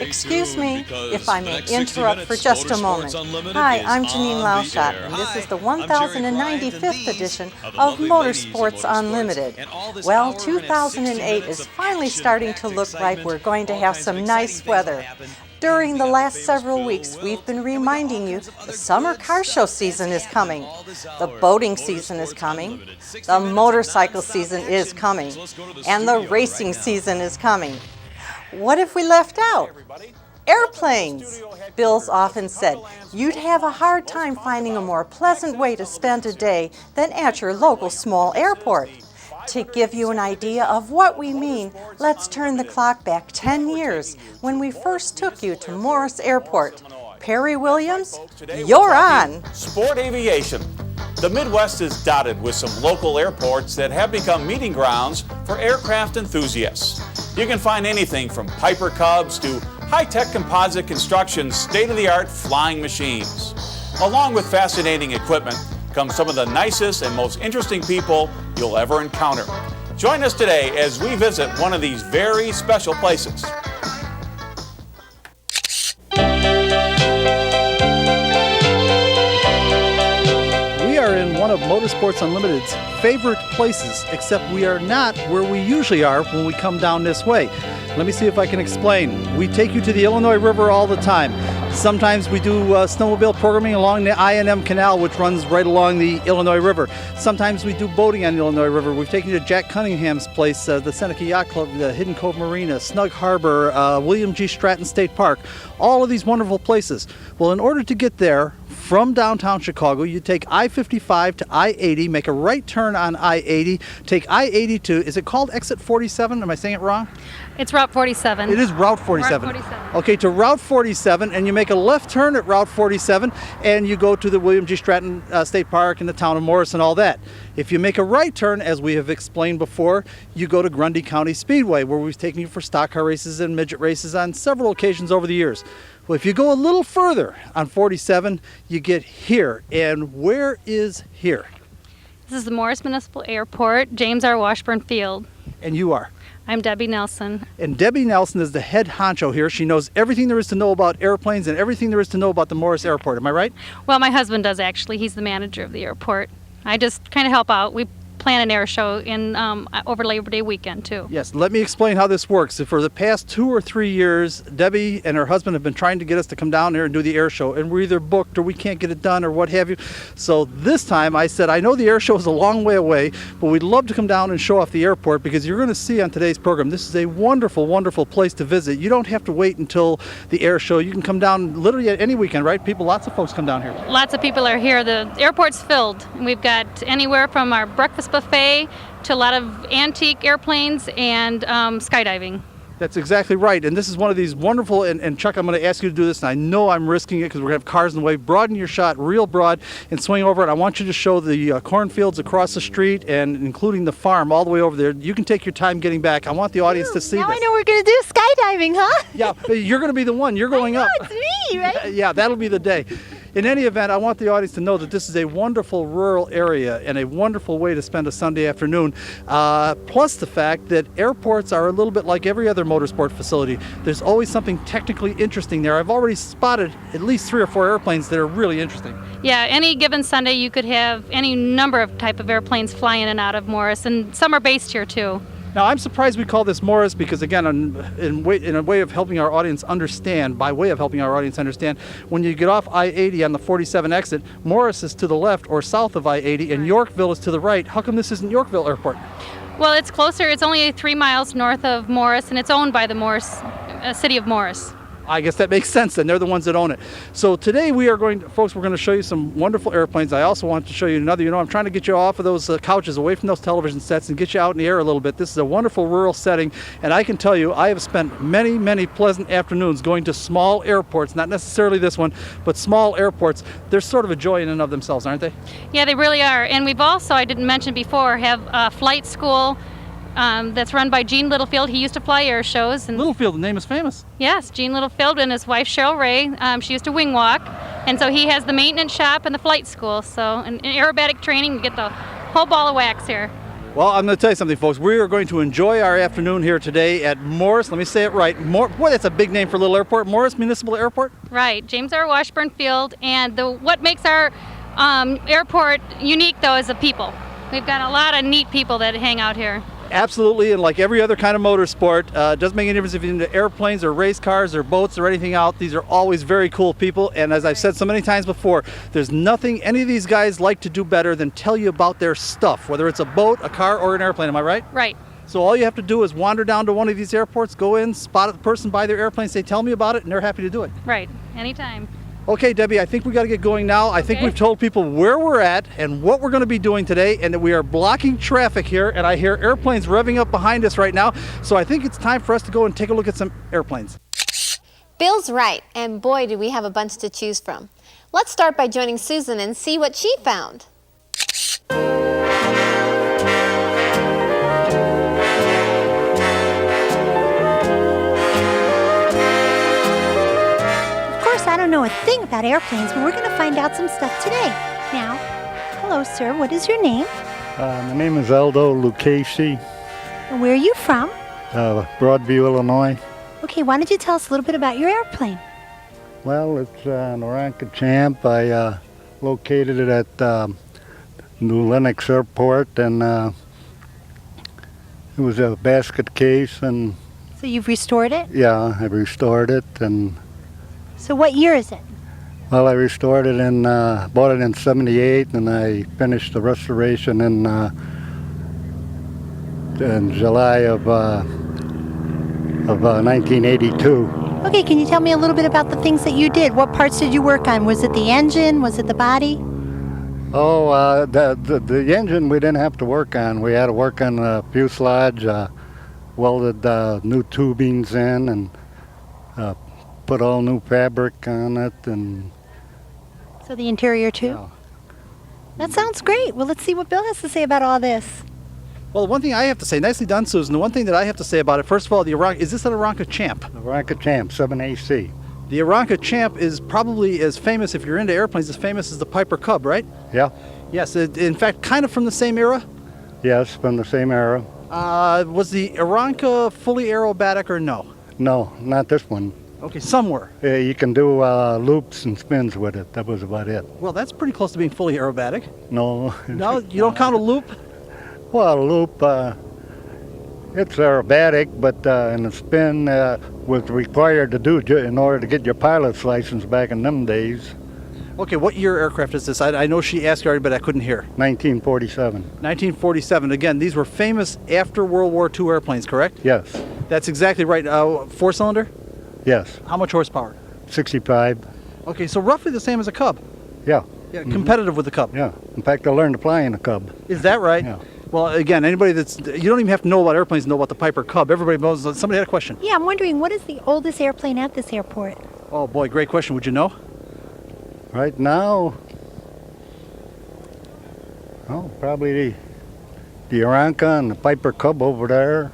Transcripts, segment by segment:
Excuse me if I may interrupt for just a moment. Hi, I'm Janine Lauschat, and this is the 1095th edition of Motorsports Unlimited. Well, 2008 is finally starting to look like we're going to have some nice weather. During the last several weeks, we've been reminding you the summer car show season is coming, the boating season is coming, the motorcycle season is coming, and the racing season is coming. What if we left out? Airplanes! Bill's often said you'd have a hard time finding a more pleasant way to spend a day than at your local small airport. To give you an idea of what we mean, let's turn the clock back 10 years when we first took you to Morris Airport. Perry Williams, you're on! Sport aviation. The Midwest is dotted with some local airports that have become meeting grounds for aircraft enthusiasts. You can find anything from Piper Cubs to high-tech composite construction, state-of-the-art flying machines. Along with fascinating equipment come some of the nicest and most interesting people you'll ever encounter. Join us today as we visit one of these very special places. We are in one of Motorsports Unlimited's favorite places, except we are not where we usually are when we come down this way. Let me see if I can explain. We take you to the Illinois River all the time. Sometimes we do snowmobile programming along the I&M Canal, which runs right along the Illinois River. Sometimes we do boating on the Illinois River. We've taken you to Jack Cunningham's place, the Seneca Yacht Club, the Hidden Cove Marina, Snug Harbor, William G. Stratton State Park, all of these wonderful places. Well, in order to get there from downtown Chicago, you take I-55 to I-80, make a right turn on I-80, take I-80 to, is it called exit 47? Am I saying it wrong? It's Route 47. It is Route 47. Route 47. Okay, to Route 47, and you make a left turn at Route 47, and you go to the William G. Stratton State Park and the town of Morris and all that. If you make a right turn, as we have explained before, you go to Grundy County Speedway, where we've taken you for stock car races and midget races on several occasions over the years. Well, if you go a little further on 47, you get here. And where is here? This is the Morris Municipal Airport, James R. Washburn Field. And you are? I'm Debbie Nelson. And Debbie Nelson is the head honcho here. She knows everything there is to know about airplanes and everything there is to know about the Morris Airport. Am I right? Well, my husband does actually. He's the manager of the airport. I just kind of help out. We plan an air show in over Labor Day weekend too. Yes, let me explain how this works. For the past 2 or 3 years, Debbie and her husband have been trying to get us to come down here and do the air show, and we're either booked or we can't get it done or what have you. So this time I said, I know the air show is a long way away, but we'd love to come down and show off the airport, because you're going to see on today's program, this is a wonderful, wonderful place to visit. You don't have to wait until the air show. You can come down literally at any weekend, right? Lots of folks come down here. Lots of people are here. The airport's filled. We've got anywhere from our breakfast buffet to a lot of antique airplanes and skydiving. That's exactly right. And this is one of these wonderful, and Chuck, I'm going to ask you to do this, and I know I'm risking it because we're going to have cars in the way. Broaden your shot real broad and swing over it. I want you to show the cornfields across the street, and including the farm all the way over there. You can take your time getting back. I want the audience to see now this. I know we're going to do skydiving, huh? Yeah, you're going to be the one. You're going I know, up. it's me, right? Yeah, that'll be the day. In any event, I want the audience to know that this is a wonderful rural area and a wonderful way to spend a Sunday afternoon. Plus the fact that airports are a little bit like every other motorsport facility. There's always something technically interesting there. I've already spotted at least 3 or 4 airplanes that are really interesting. Yeah, any given Sunday you could have any number of type of airplanes flying in and out of Morris, and some are based here too. Now, I'm surprised we call this Morris because, again, in a way of helping our audience understand, when you get off I-80 on the 47 exit, Morris is to the left or south of I-80, and Yorkville is to the right. How come this isn't Yorkville Airport? Well, it's closer. It's only 3 miles north of Morris, and it's owned by the city of Morris. I guess that makes sense then. They're the ones that own it. So today we're going to show you some wonderful airplanes. I also want to show you another, I'm trying to get you off of those couches, away from those television sets, and get you out in the air a little bit. This is a wonderful rural setting, and I can tell you I have spent many, many pleasant afternoons going to small airports, not necessarily this one, but small airports. They're sort of a joy in and of themselves, aren't they? Yeah, they really are. And we've also, I didn't mention before, have a flight school that's run by Gene Littlefield. He used to fly air shows. And Littlefield, the name is famous. Yes, Gene Littlefield and his wife Cheryl Ray. She used to wing walk, and so he has the maintenance shop and the flight school. So, and aerobatic training, you get the whole ball of wax here. Well, I'm going to tell you something, folks. We are going to enjoy our afternoon here today at Morris. Let me say it right. Boy, that's a big name for a little airport. Morris Municipal Airport? Right, James R. Washburn Field. And what makes our airport unique, though, is the people. We've got a lot of neat people that hang out here. Absolutely, and like every other kind of motorsport, it doesn't make any difference if you're into airplanes or race cars or boats or anything out. These are always very cool people, and as I've said so many times before, there's nothing any of these guys like to do better than tell you about their stuff, whether it's a boat, a car, or an airplane. Am I right? Right. So all you have to do is wander down to one of these airports, go in, spot the person by their airplane, say, tell me about it, and they're happy to do it. Right, anytime. Okay, Debbie, I think we got to get going now. I think we've told people where we're at and what we're going to be doing today, and that we are blocking traffic here, and I hear airplanes revving up behind us right now. So I think it's time for us to go and take a look at some airplanes. Bill's right, and boy, do we have a bunch to choose from. Let's start by joining Susan and see what she found. I don't know a thing about airplanes, but we're going to find out some stuff today. Now, hello, sir. What is your name? My name is Aldo Lucchesi, And where are you from? Broadview, Illinois. Okay, why don't you tell us a little bit about your airplane? Well, it's an Aranca Champ. I located it at New Lenox Airport, and it was a basket case, and So you've restored it? yeah, I restored it. And So what year is it? well, I restored it in, bought it in '78, and I finished the restoration in July of 1982. Okay, can you tell me a little bit about the things that you did? What parts did you work on? Was it the engine? Was it the body? Oh, the engine we didn't have to work on. We had to work on the fuselage, welded new tubings in, and put all new fabric on it, and So the interior too? yeah. That sounds great. Well, let's see what Bill has to say about all this. Well, one thing I have to say, nicely done, Susan. The one thing that I have to say about it, first of all, is this an Aranca Champ? Aranca Champ 7AC. The Aranca Champ is probably as famous, if you're into airplanes, as famous as the Piper Cub, right? Yeah. Yes, in fact, kind of from the same era. Yes, from the same era. Was the Aranca fully aerobatic or no? No, not this one. Okay, somewhere. You can do loops and spins with it. That was about it. Well, that's pretty close to being fully aerobatic. No. No, you don't count a loop? Well, a loop, it's aerobatic, but in the spin was required to do in order to get your pilot's license back in them days. Okay, what year aircraft is this? I know she asked you already, but I couldn't hear. 1947. 1947. Again, these were famous after World War II airplanes, correct? Yes. That's exactly right. Four-cylinder? Yes. How much horsepower? 65. Okay, so roughly the same as a Cub. Yeah. Yeah, competitive with the Cub. Yeah. In fact, I learned to fly in a Cub. Is that right? Yeah. Well, again, anybody you don't even have to know about airplanes to know about the Piper Cub. Everybody knows. Somebody had a question. Yeah, I'm wondering, what is the oldest airplane at this airport? Oh boy, great question. Would you know? Right now, oh, probably the Aranca and the Piper Cub over there.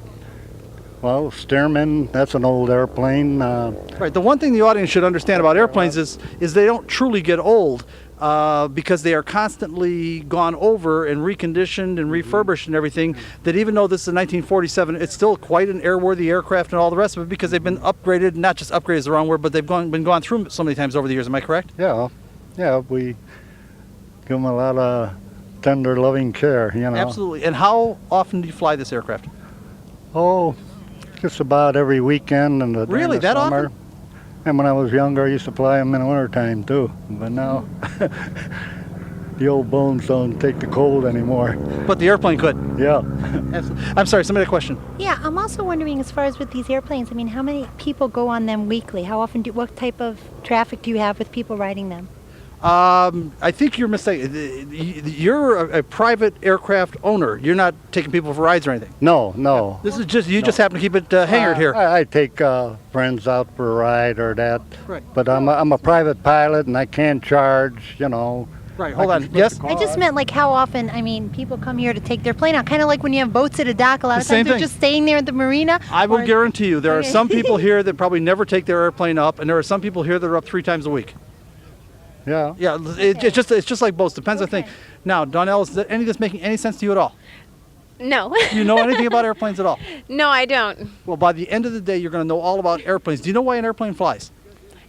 Well, Stearman, that's an old airplane. Right. The one thing the audience should understand about airplanes is they don't truly get old because they are constantly gone over and reconditioned and refurbished and everything. That even though this is a 1947, it's still quite an airworthy aircraft and all the rest of it because they've been upgraded. Not just upgraded is the wrong word, but they've been gone through so many times over the years. Am I correct? Yeah. Yeah, we give them a lot of tender, loving care, you know. Absolutely. And how often do you fly this aircraft? Oh, just about every weekend in the, Really? in the That summer. often? And when I was younger, I used to fly them in the wintertime too. But now, the old bones don't take the cold anymore. But the airplane could. Yeah. I'm sorry, somebody had a question. Yeah, I'm also wondering, as far as with these airplanes, I mean, how many people go on them weekly? How often what type of traffic do you have with people riding them? I think you're mistaken. You're a private aircraft owner. You're not taking people for rides or anything. No. This is just, you just happen to keep it hangared here. I take friends out for a ride or that. Right. But I'm a private pilot and I can't charge, you know. Right, hold on. Yes? I just meant like how often, I mean, people come here to take their plane out. Kind of like when you have boats at a dock, a lot of The same times they're thing. just staying there at the marina. I will or- guarantee you there are Okay. some people here that probably never take their airplane up, and there are some people here that are up 3 times a week. Yeah. Yeah, it's just like boats. Depends on the thing. Okay. Now, Donnell, is any of this making any sense to you at all? No. Do you know anything about airplanes at all? No, I don't. Well, by the end of the day, you're going to know all about airplanes. Do you know why an airplane flies?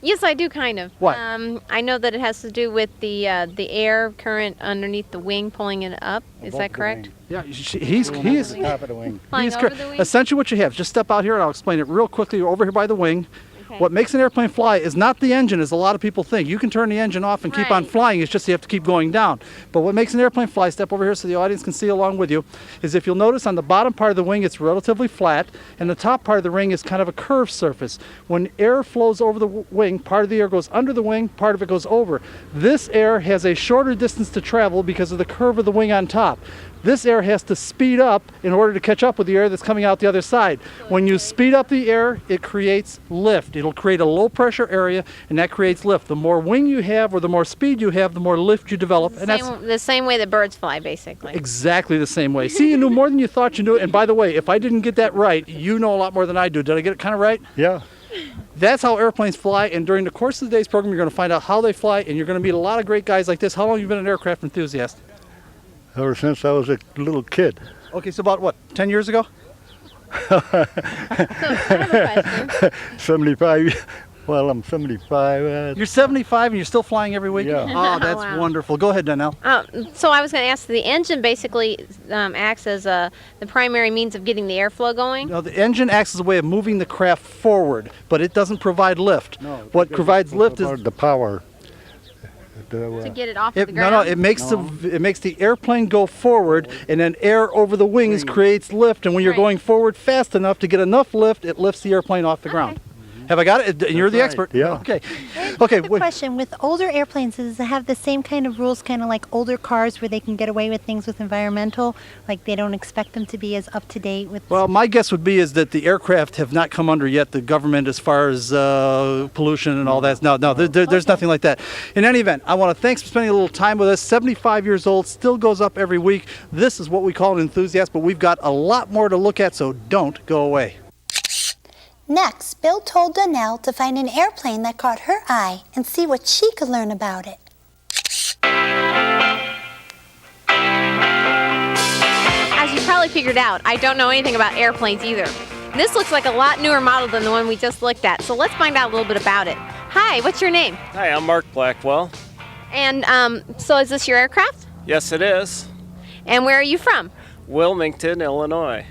Yes, I do, kind of. What? I know that it has to do with the air current underneath the wing pulling it up. Is that correct? Yeah, he's Top of the wing. Flying over the wing? Essentially what you have, just step out here and I'll explain it real quickly over here by the wing. Okay. What makes an airplane fly is not the engine, as a lot of people think. You can turn the engine off and keep on Right. flying, it's just you have to keep going down. But what makes an airplane fly, step over here so the audience can see along with you, is if you'll notice on the bottom part of the wing it's relatively flat, and the top part of the wing is kind of a curved surface. When air flows over the wing, part of the air goes under the wing, part of it goes over. This air has a shorter distance to travel because of the curve of the wing on top. This air has to speed up in order to catch up with the air that's coming out the other side. When you speed up the air, it creates lift. It'll create a low pressure area, and that creates lift. The more wing you have or the more speed you have, the more lift you develop. And that's The same way that birds fly, basically. exactly the same way. See, you knew more than you thought you knew. And by the way, if I didn't get that right, you know a lot more than I do. Did I get it kind of right? Yeah. That's how airplanes fly, and during the course of today's program, you're going to find out how they fly, and you're going to meet a lot of great guys like this. How long have you been an aircraft enthusiast? Ever since I was a little kid. Okay, so about what, 10 years ago? So, I have a question. 75. Well, I'm 75. You're 75 and you're still flying every week? Yeah. Oh, that's Wow. wonderful. Go ahead, Donnell. So I was going to ask, the engine basically acts as the primary means of getting the airflow going? Now, the engine acts as a way of moving the craft forward, but it doesn't provide lift. What provides lift is the power. To get it off the ground? no, it makes the airplane go forward, and then air over the wings creates lift. And when you're Right. going forward fast enough to get enough lift, it lifts the airplane off the ground. Have I got it? And you're the right. expert. Yeah. Okay. I Okay. have a question. With older airplanes, does it have the same kind of rules, kind of like older cars, where they can get away with things with environmental, like they don't expect them to be as up to date with? Well, my guess would be is that the aircraft have not come under yet the government as far as pollution and all that. No, there's nothing like that. In any event, I want to thanks for spending a little time with us. 75 years old, still goes up every week. This is what we call an enthusiast, but we've got a lot more to look at, so don't go away. Next, Bill told Donnell to find an airplane that caught her eye and see what she could learn about it. As you probably figured out, I don't know anything about airplanes either. This looks like a lot newer model than the one we just looked at, so let's find out a little bit about it. Hi, what's your name? Hi, I'm Mark Blackwell. And so is this your aircraft? Yes, it is. And where are you from? Wilmington, Illinois.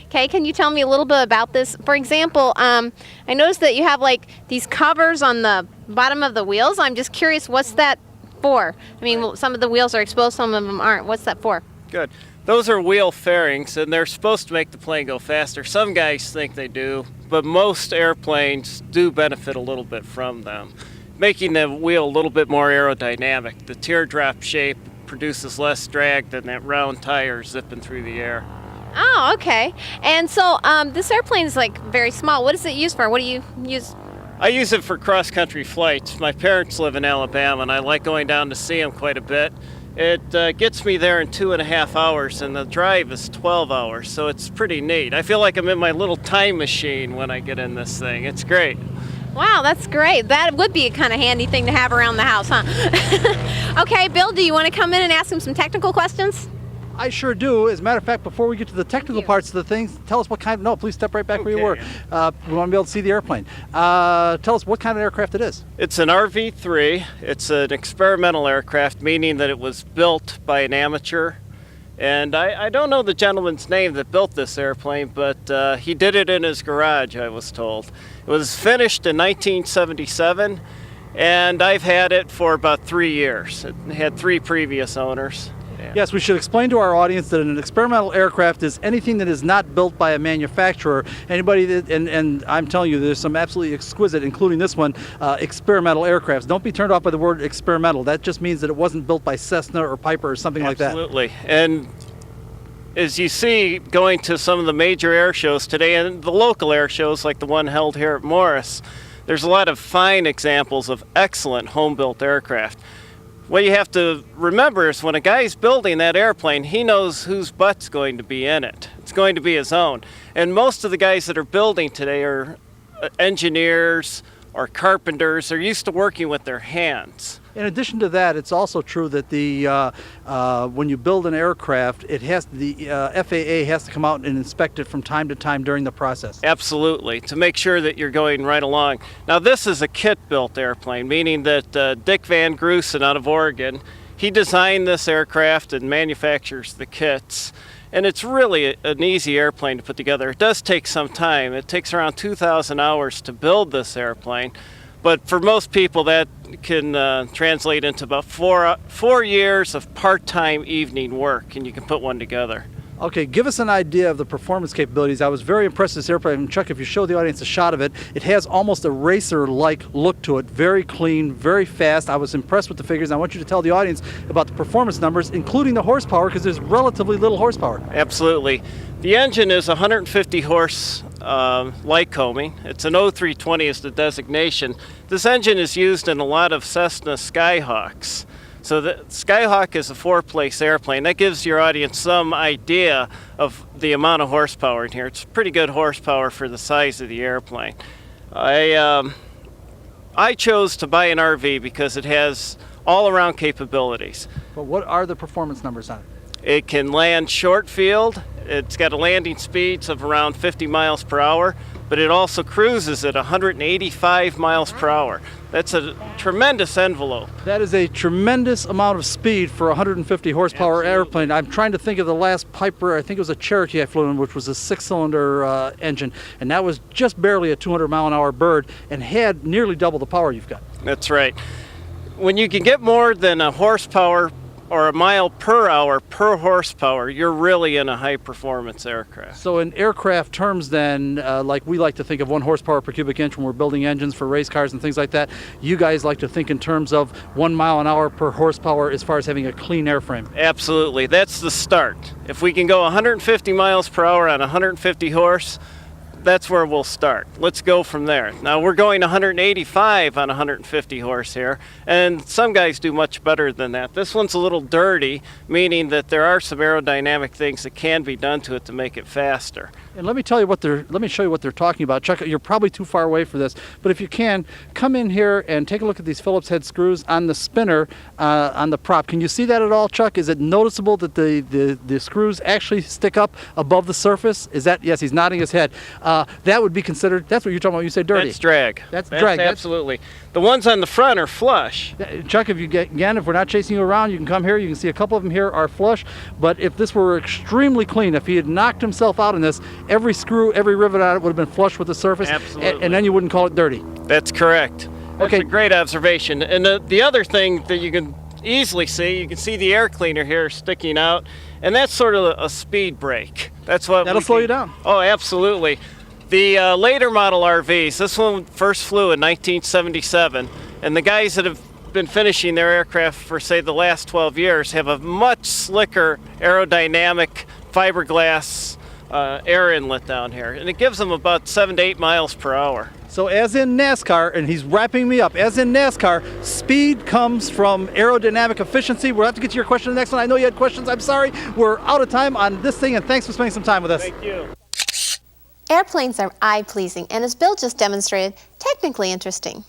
Okay, can you tell me a little bit about this? For example, I noticed that you have like these covers on the bottom of the wheels. I'm just curious, what's that for? I mean, well, some of the wheels are exposed, some of them aren't. What's that for? Good. Those are wheel fairings, and they're supposed to make the plane go faster. Some guys think they do, but most airplanes do benefit a little bit from them, making the wheel a little bit more aerodynamic. The teardrop shape produces less drag than that round tire zipping through the air. Oh, okay. And so this airplane is like very small. What is it used for? What do you use? I use it for cross-country flights. My parents live in Alabama, and I like going down to see them quite a bit. It gets me there in 2.5 hours, and the drive is 12 hours, so it's pretty neat. I feel like I'm in my little time machine when I get in this thing. It's great. Wow, that's great. That would be a kind of handy thing to have around the house, huh? Okay, Bill, do you want to come in and ask him some technical questions? I sure do. As a matter of fact, before we get to the technical parts of the things, tell us what kind of, no, please step right back where you were. We want to be able to see the airplane. Tell us what kind of aircraft it is. It's an RV-3. It's an experimental aircraft, meaning that it was built by an amateur. And I don't know the gentleman's name that built this airplane, but he did it in his garage, I was told. It was finished in 1977, and I've had it for about 3 years. It had 3 previous owners. Yes, we should explain to our audience that an experimental aircraft is anything that is not built by a manufacturer. Anybody that, and I'm telling you, there's some absolutely exquisite, including this one, experimental aircrafts. Don't be turned off by the word experimental. That just means that it wasn't built by Cessna or Piper or something like that. Absolutely. And as you see, going to some of the major air shows today, and the local air shows like the one held here at Morris, there's a lot of fine examples of excellent home-built aircraft. What you have to remember is when a guy's building that airplane, he knows whose butt's going to be in it. It's going to be his own. And most of the guys that are building today are engineers or carpenters. They're used to working with their hands. In addition to that, it's also true that when you build an aircraft, the FAA has to come out and inspect it from time to time during the process. Absolutely, to make sure that you're going right along. Now, this is a kit-built airplane, meaning that Dick Van Grusen out of Oregon, he designed this aircraft and manufactures the kits. And it's really an easy airplane to put together. It does take some time. It takes around 2,000 hours to build this airplane. But for most people, that can translate into about 4 years of part-time evening work, and you can put one together. Okay, give us an idea of the performance capabilities. I was very impressed with this airplane. And Chuck, if you show the audience a shot of it, it has almost a racer-like look to it. Very clean, very fast. I was impressed with the figures. I want you to tell the audience about the performance numbers, including the horsepower, because there's relatively little horsepower. Absolutely. The engine is 150 horse Lycoming. It's an 0320 is the designation. This engine is used in a lot of Cessna Skyhawks. So the Skyhawk is a 4-place airplane. That gives your audience some idea of the amount of horsepower in here. It's pretty good horsepower for the size of the airplane. I chose to buy an RV because it has all-around capabilities. But what are the performance numbers on it? It can land short field. It's got a landing speeds of around 50 miles per hour, but it also cruises at 185 miles per hour. That's a tremendous envelope. That is a tremendous amount of speed for a 150 horsepower Absolutely. Airplane. I'm trying to think of the last Piper, I think it was a Cherokee I flew in, which was a 6-cylinder engine, and that was just barely a 200-mile-an-hour bird and had nearly double the power you've got. That's right. When you can get more than a horsepower or a mile per hour per horsepower, you're really in a high-performance aircraft. So in aircraft terms then, like we like to think of 1 horsepower per cubic inch when we're building engines for race cars and things like that, you guys like to think in terms of 1 mile an hour per horsepower as far as having a clean airframe. Absolutely. That's the start. If we can go 150 miles per hour on 150 horse, that's where we'll start. Let's go from there. Now we're going 185 on 150 horse here, and some guys do much better than that. This one's a little dirty, meaning that there are some aerodynamic things that can be done to it to make it faster. And let me show you what they're talking about. Chuck, you're probably too far away for this, but if you can, come in here and take a look at these Phillips head screws on the spinner on the prop. Can you see that at all, Chuck? Is it noticeable that the screws actually stick up above the surface? Is that, yes, he's nodding his head. That would be considered, that's what you're talking about when you say dirty. That's drag. That's drag. Absolutely. The ones on the front are flush. Chuck, if we're not chasing you around, you can come here. You can see a couple of them here are flush. But if this were extremely clean, if he had knocked himself out in this, every screw, every rivet on it would have been flush with the surface. Absolutely. And then you wouldn't call it dirty. That's correct. That's Okay. a great observation. And the other thing that you can easily see, you can see the air cleaner here sticking out, and that's sort of a speed brake. That's what That'll slow you down. Oh, absolutely. The later model RVs, this one first flew in 1977, and the guys that have been finishing their aircraft for, say, the last 12 years have a much slicker aerodynamic fiberglass air inlet down here, and it gives them about 7 to 8 miles per hour. So as in NASCAR, and he's wrapping me up, as in NASCAR, speed comes from aerodynamic efficiency. We'll have to get to your question in the next one. I know you had questions. I'm sorry. We're out of time on this thing, and thanks for spending some time with us. Thank you. Airplanes are eye-pleasing and, as Bill just demonstrated, technically interesting.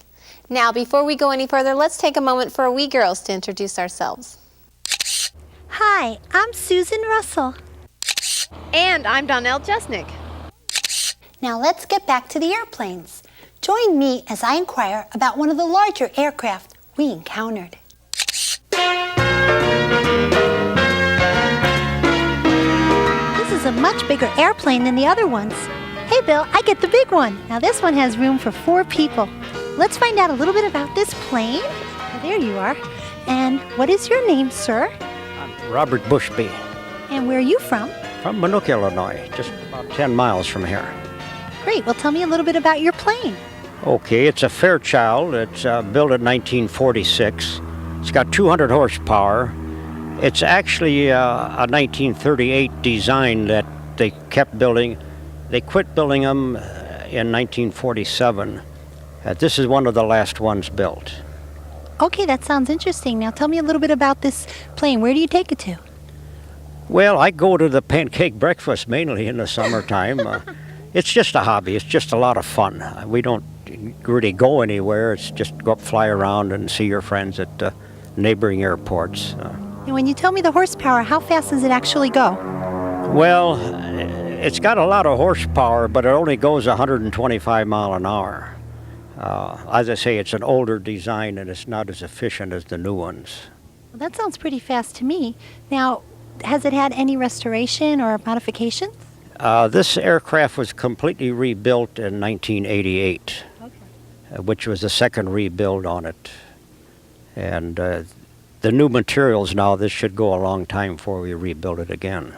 Now, before we go any further, let's take a moment for we girls to introduce ourselves. Hi, I'm Susan Russell. And I'm Donnell Jesnick. Now let's get back to the airplanes. Join me as I inquire about one of the larger aircraft we encountered. This is a much bigger airplane than the other ones. Hey Bill, I get the big one. Now this one has room for 4 people. Let's find out a little bit about this plane. Oh, there you are. And what is your name, sir? I'm Robert Bushby. And where are you from? From Minooka, Illinois, just about 10 miles from here. Great. Well, tell me a little bit about your plane. Okay, it's a Fairchild. It's built in 1946. It's got 200 horsepower. It's actually a 1938 design that they kept building. They quit building them in 1947. This is one of the last ones built. Okay, that sounds interesting. Now tell me a little bit about this plane. Where do you take it to? Well, I go to the pancake breakfast mainly in the summertime. It's just a hobby. It's just a lot of fun. We don't really go anywhere. It's just go up, fly around, and see your friends at neighboring airports. And when you tell me the horsepower, how fast does it actually go? Well, it's got a lot of horsepower, but it only goes 125 mile an hour. As I say, it's an older design, and it's not as efficient as the new ones. Well, that sounds pretty fast to me. Now, has it had any restoration or modifications? This aircraft was completely rebuilt in 1988, which was the second rebuild on it. And the new materials now, this should go a long time before we rebuild it again.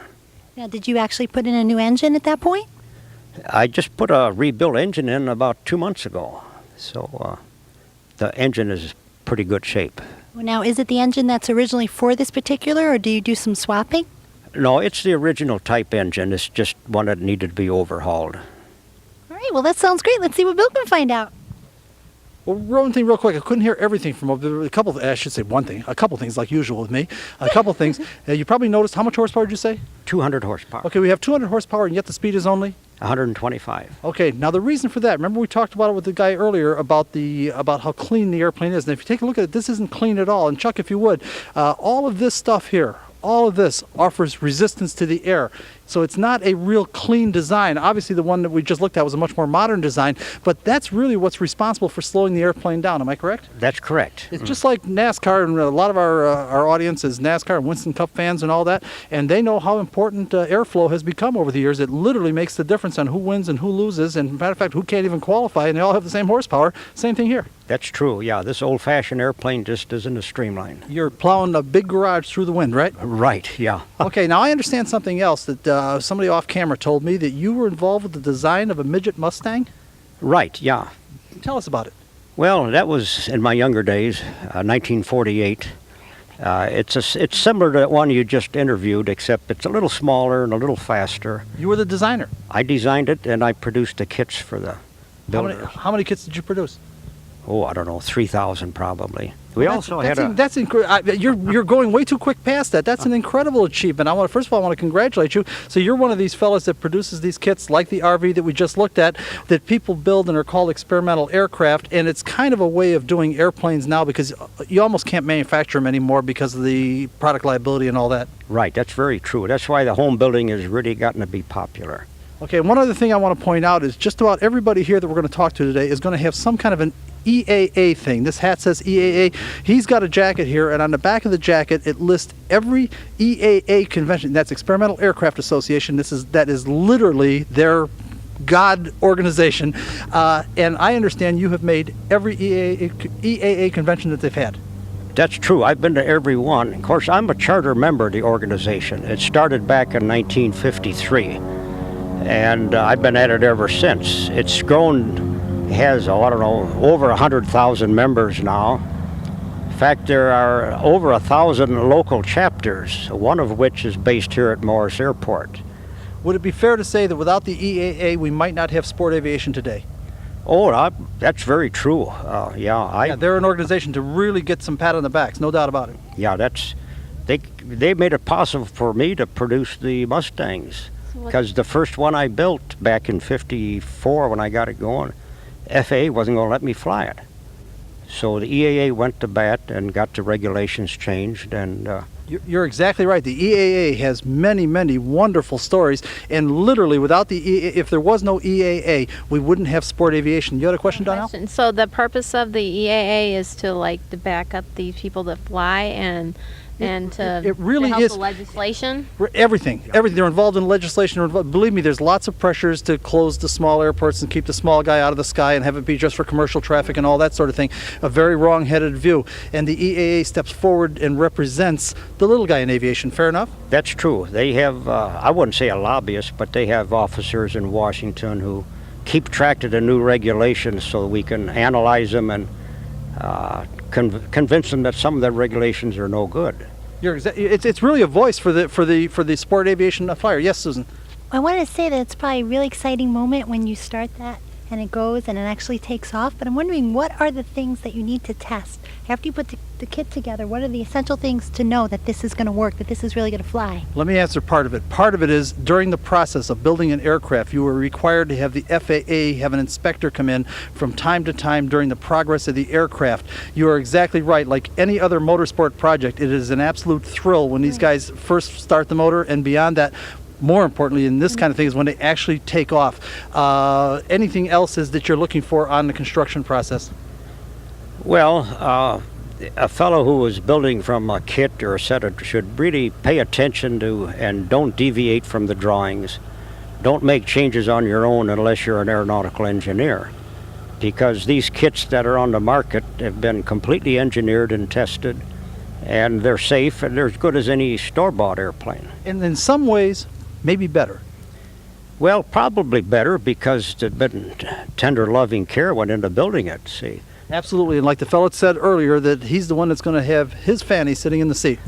Now, did you actually put in a new engine at that point? I just put a rebuilt engine in about 2 months ago. So the engine is pretty good shape. Well, now, is it the engine that's originally for this particular, or do you do some swapping? No, it's the original type engine. It's just one that needed to be overhauled. All right, well, that sounds great. Let's see what Bill can find out. Well, one thing real quick, I couldn't hear everything from a couple, I should say one thing, a couple things like usual with me. A couple things. You probably noticed, how much horsepower did you say? 200 horsepower. Okay, we have 200 horsepower and yet the speed is only? 125. Okay, now the reason for that, remember we talked about it with the guy earlier about how clean the airplane is. And if you take a look at it, this isn't clean at all. And Chuck, if you would, all of this stuff here, all of this offers resistance to the air. So it's not a real clean design. Obviously the one that we just looked at was a much more modern design, but that's really what's responsible for slowing the airplane down. Am I correct? That's correct. It's just like NASCAR, and a lot of our audience is NASCAR and Winston Cup fans and all that, and they know how important airflow has become over the years. It literally makes the difference on who wins and who loses, and matter of fact, who can't even qualify, and they all have the same horsepower. Same thing here. That's true, yeah. This old-fashioned airplane just isn't a streamline. You're plowing a big garage through the wind, right? Right, yeah. Okay, now I understand something else that somebody off camera told me, that you were involved with the design of a midget Mustang? Right, yeah. Tell us about it. Well, that was in my younger days, 1948. It's similar to the one you just interviewed, except it's a little smaller and a little faster. You were the designer? I designed it, and I produced the kits for the builders. How many kits did you produce? Oh, I don't know, 3,000 probably. We also had that's incredible. You're going way too quick past that. That's an incredible achievement. First of all, I want to congratulate you. So you're one of these fellas that produces these kits, like the RV that we just looked at, that people build and are called experimental aircraft. And it's kind of a way of doing airplanes now, because you almost can't manufacture them anymore because of the product liability and all that. Right, that's very true. That's why the home building has really gotten to be popular. Okay, one other thing I want to point out is just about everybody here that we're going to talk to today is going to have some kind of an EAA thing. This hat says EAA. He's got a jacket here, and on the back of the jacket it lists every EAA convention. That's Experimental Aircraft Association. That is literally their God organization. And I understand you have made every EAA convention that they've had. That's true. I've been to every one. Of course, I'm a charter member of the organization. It started back in 1953, and I've been at it ever since. It's grown. Has, I don't know, over 100,000 members now. In fact, there are over 1,000 local chapters, one of which is based here at Morris Airport. Would it be fair to say that without the EAA, we might not have sport aviation today? Oh, that's very true. They're an organization to really get some pat on the backs, no doubt about it. Yeah, they made it possible for me to produce the Mustangs, because the first one I built back in '54 when I got it going, FAA wasn't going to let me fly it. So the EAA went to bat and got the regulations changed. And You're exactly right. The EAA has many, many wonderful stories. And literally, without the EAA, if there was no EAA, we wouldn't have sport aviation. You had a question, Donnell? So the purpose of the EAA is to back up the people that fly and to really help is the legislation? Everything. They're involved in legislation. Believe me, there's lots of pressures to close the small airports and keep the small guy out of the sky and have it be just for commercial traffic and all that sort of thing. A very wrong-headed view. And the EAA steps forward and represents the little guy in aviation. Fair enough? That's true. They have, I wouldn't say a lobbyist, but they have officers in Washington who keep track of the new regulations so we can analyze them and convince them that some of the regulations are no good. It's really a voice for the sport aviation flyer. Yes, Susan. I wanted to say that it's probably a really exciting moment when you start that and it goes and it actually takes off. But I'm wondering, what are the things that you need to test? After you put the kit together, what are the essential things to know that this is going to work, that this is really going to fly? Let me answer part of it. Part of it is during the process of building an aircraft, you were required to have the FAA have an inspector come in from time to time during the progress of the aircraft. You are exactly right. Like any other motorsport project, it is an absolute thrill when these guys first start the motor, and beyond that, more importantly in this kind of thing, is when they actually take off. Anything else is that you're looking for on the construction process? Well, a fellow who is building from a kit or a set should really pay attention to and don't deviate from the drawings. Don't make changes on your own unless you're an aeronautical engineer, because these kits that are on the market have been completely engineered and tested, and they're safe and they're as good as any store-bought airplane. And in some ways, maybe better. Well, probably better, because there's been tender, loving care went into building it, see. Absolutely, and like the fellow said earlier, that he's the one that's going to have his fanny sitting in the seat.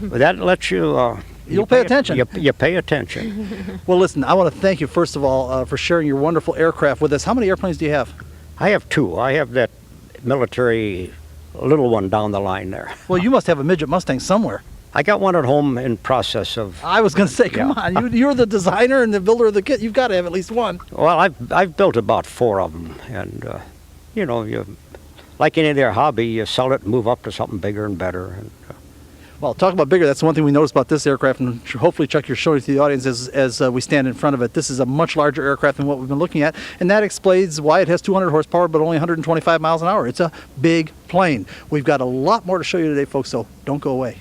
That lets you... You'll pay attention. You pay attention. Well, listen, I want to thank you, first of all, for sharing your wonderful aircraft with us. How many airplanes do you have? I have two. I have that military little one down the line there. Well, you must have a midget Mustang somewhere. I got one at home in process of... I was going to say, come on, you're the designer and the builder of the kit. You've got to have at least one. Well, I've built about 4 of them, and, you know, like any other hobby, you sell it and move up to something bigger and better. And, well, talk about bigger. That's one thing we noticed about this aircraft, and hopefully, Chuck, you're showing it to the audience as we stand in front of it. This is a much larger aircraft than what we've been looking at, and that explains why it has 200 horsepower but only 125 miles an hour. It's a big plane. We've got a lot more to show you today, folks, so don't go away.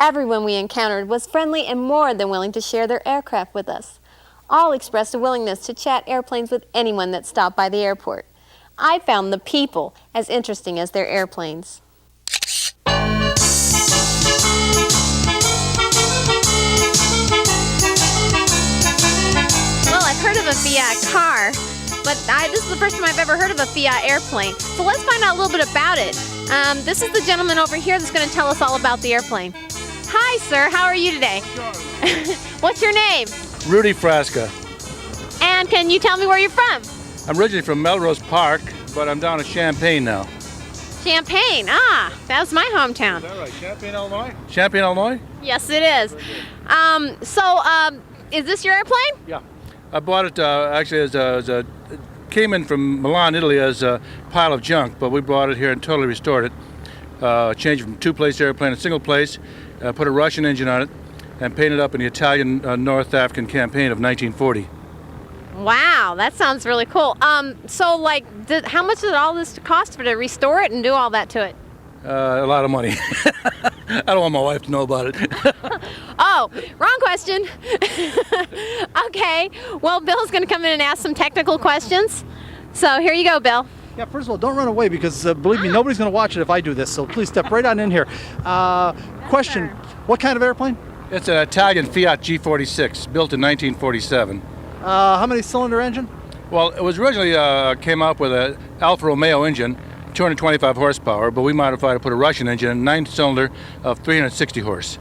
Everyone we encountered was friendly and more than willing to share their aircraft with us. All expressed a willingness to chat airplanes with anyone that stopped by the airport. I found the people as interesting as their airplanes. Well, I've heard of a Fiat car, but this is the first time I've ever heard of a Fiat airplane. So let's find out a little bit about it. This is the gentleman over here that's going to tell us all about the airplane. Hi, sir. How are you today? What's your name? Rudy Frasca. And can you tell me where you're from? I'm originally from Melrose Park, but I'm down in Champaign now. Champaign. Ah, that was my hometown. Is that right? Champaign, Illinois? Champaign, Illinois? Yes, it is. Is this your airplane? Yeah. I bought it actually it came in from Milan, Italy as a pile of junk, but we brought it here and totally restored it. Changed it from two-place airplane to single-place, put a Russian engine on it, and painted up in the Italian North African campaign of 1940. Wow, that sounds really cool. How much did all this cost to restore it and do all that to it? A lot of money. I don't want my wife to know about it. Oh, wrong question. Okay, well, Bill's going to come in and ask some technical questions. So here you go, Bill. Yeah, first of all, don't run away, because believe me, nobody's going to watch it if I do this, so please step right on in here. Question, what kind of airplane? It's an Italian Fiat G46, built in 1947. How many cylinder engine? Well, it was originally came out with an Alfa Romeo engine, 225 horsepower, but we modified it, put a Russian engine, a 9-cylinder of 360 horse.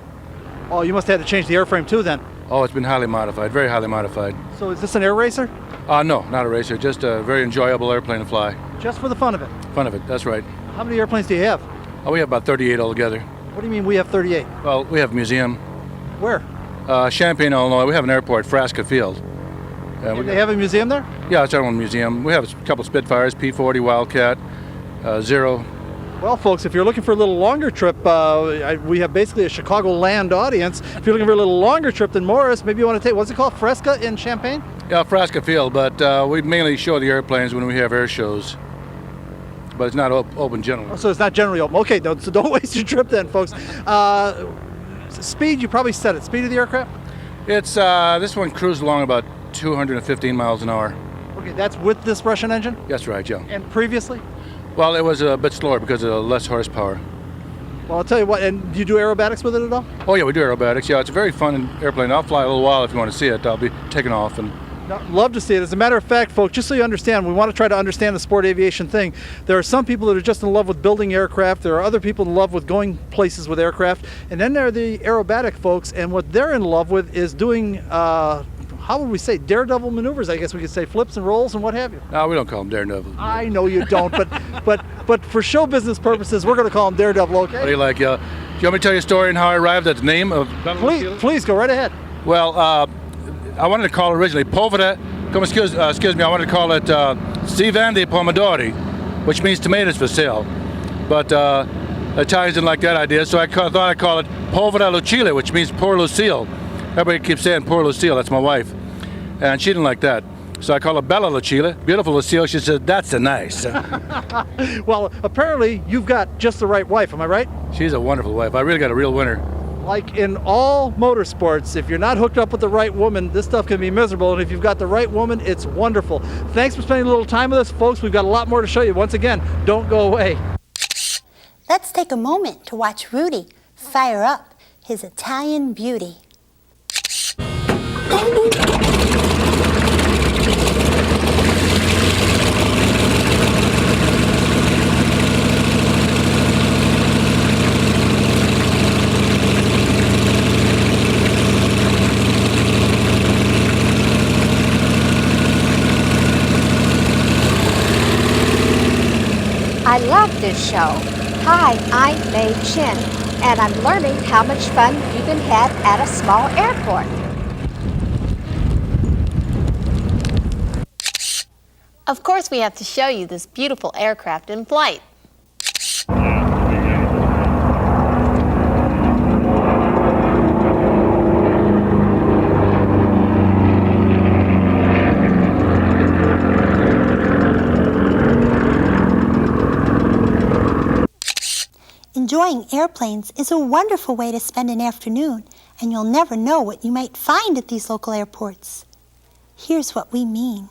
Oh, you must have had to change the airframe too then. Oh, it's been highly modified, very highly modified. So is this an air racer? No, not a racer, just a very enjoyable airplane to fly. Just for the fun of it? Fun of it, that's right. How many airplanes do you have? Oh, we have about 38 altogether. What do you mean we have 38? Well, we have a museum. Where? Champaign, Illinois. We have an airport, Frasca Field. They have a museum there? Yeah, it's our own museum. We have a couple Spitfires, P-40, Wildcat, Zero. Well, folks, if you're looking for a little longer trip, we have basically a Chicagoland audience. If you're looking for a little longer trip than Morris, maybe you want to take, what's it called, Frasca in Champaign? Yeah, Frasca Field, but we mainly show the airplanes when we have air shows. But it's not open generally. Oh, so it's not generally open. Okay, so don't waste your trip then, folks. Speed, you probably said it. Speed of the aircraft? It's this one cruised along about 215 miles an hour. Okay, that's with this Russian engine? That's right, yeah. And previously? Well, it was a bit slower because of less horsepower. Well, I'll tell you what, and do you do aerobatics with it at all? Oh yeah, we do aerobatics. Yeah, it's a very fun airplane. I'll fly a little while if you want to see it. I'll be taking off and... Love to see it. As a matter of fact, folks, just so you understand, we want to try to understand the sport aviation thing. There are some people that are just in love with building aircraft. There are other people in love with going places with aircraft. And then there are the aerobatic folks, and what they're in love with is doing how would we say, daredevil maneuvers? I guess we could say flips and rolls and what have you. No, we don't call them daredevil. I know you don't, but for show business purposes, we're going to call them daredevil, okay? What do you like? Do you want me to tell you a story on how I arrived at the name of Donnell Lucchesi? Please go right ahead. Well, I wanted to call it originally Povera, excuse me, I wanted to call it Si Vende Pomodori, which means tomatoes for sale. But Italians didn't like that idea, so I thought I'd call it Povera Lucille, which means poor Lucille. Everybody keeps saying poor Lucille, that's my wife. And she didn't like that. So I call her Bella Lucille, beautiful Lucille. She said, that's a nice. Well, apparently you've got just the right wife, am I right? She's a wonderful wife. I really got a real winner. Like in all motorsports, if you're not hooked up with the right woman, this stuff can be miserable. And if you've got the right woman, it's wonderful. Thanks for spending a little time with us, folks. We've got a lot more to show you. Once again, don't go away. Let's take a moment to watch Rudy fire up his Italian beauty. I love this show. Hi, I'm May Chin, and I'm learning how much fun you can have at a small airport. Of course, we have to show you this beautiful aircraft in flight. Enjoying airplanes is a wonderful way to spend an afternoon, and you'll never know what you might find at these local airports. Here's what we mean.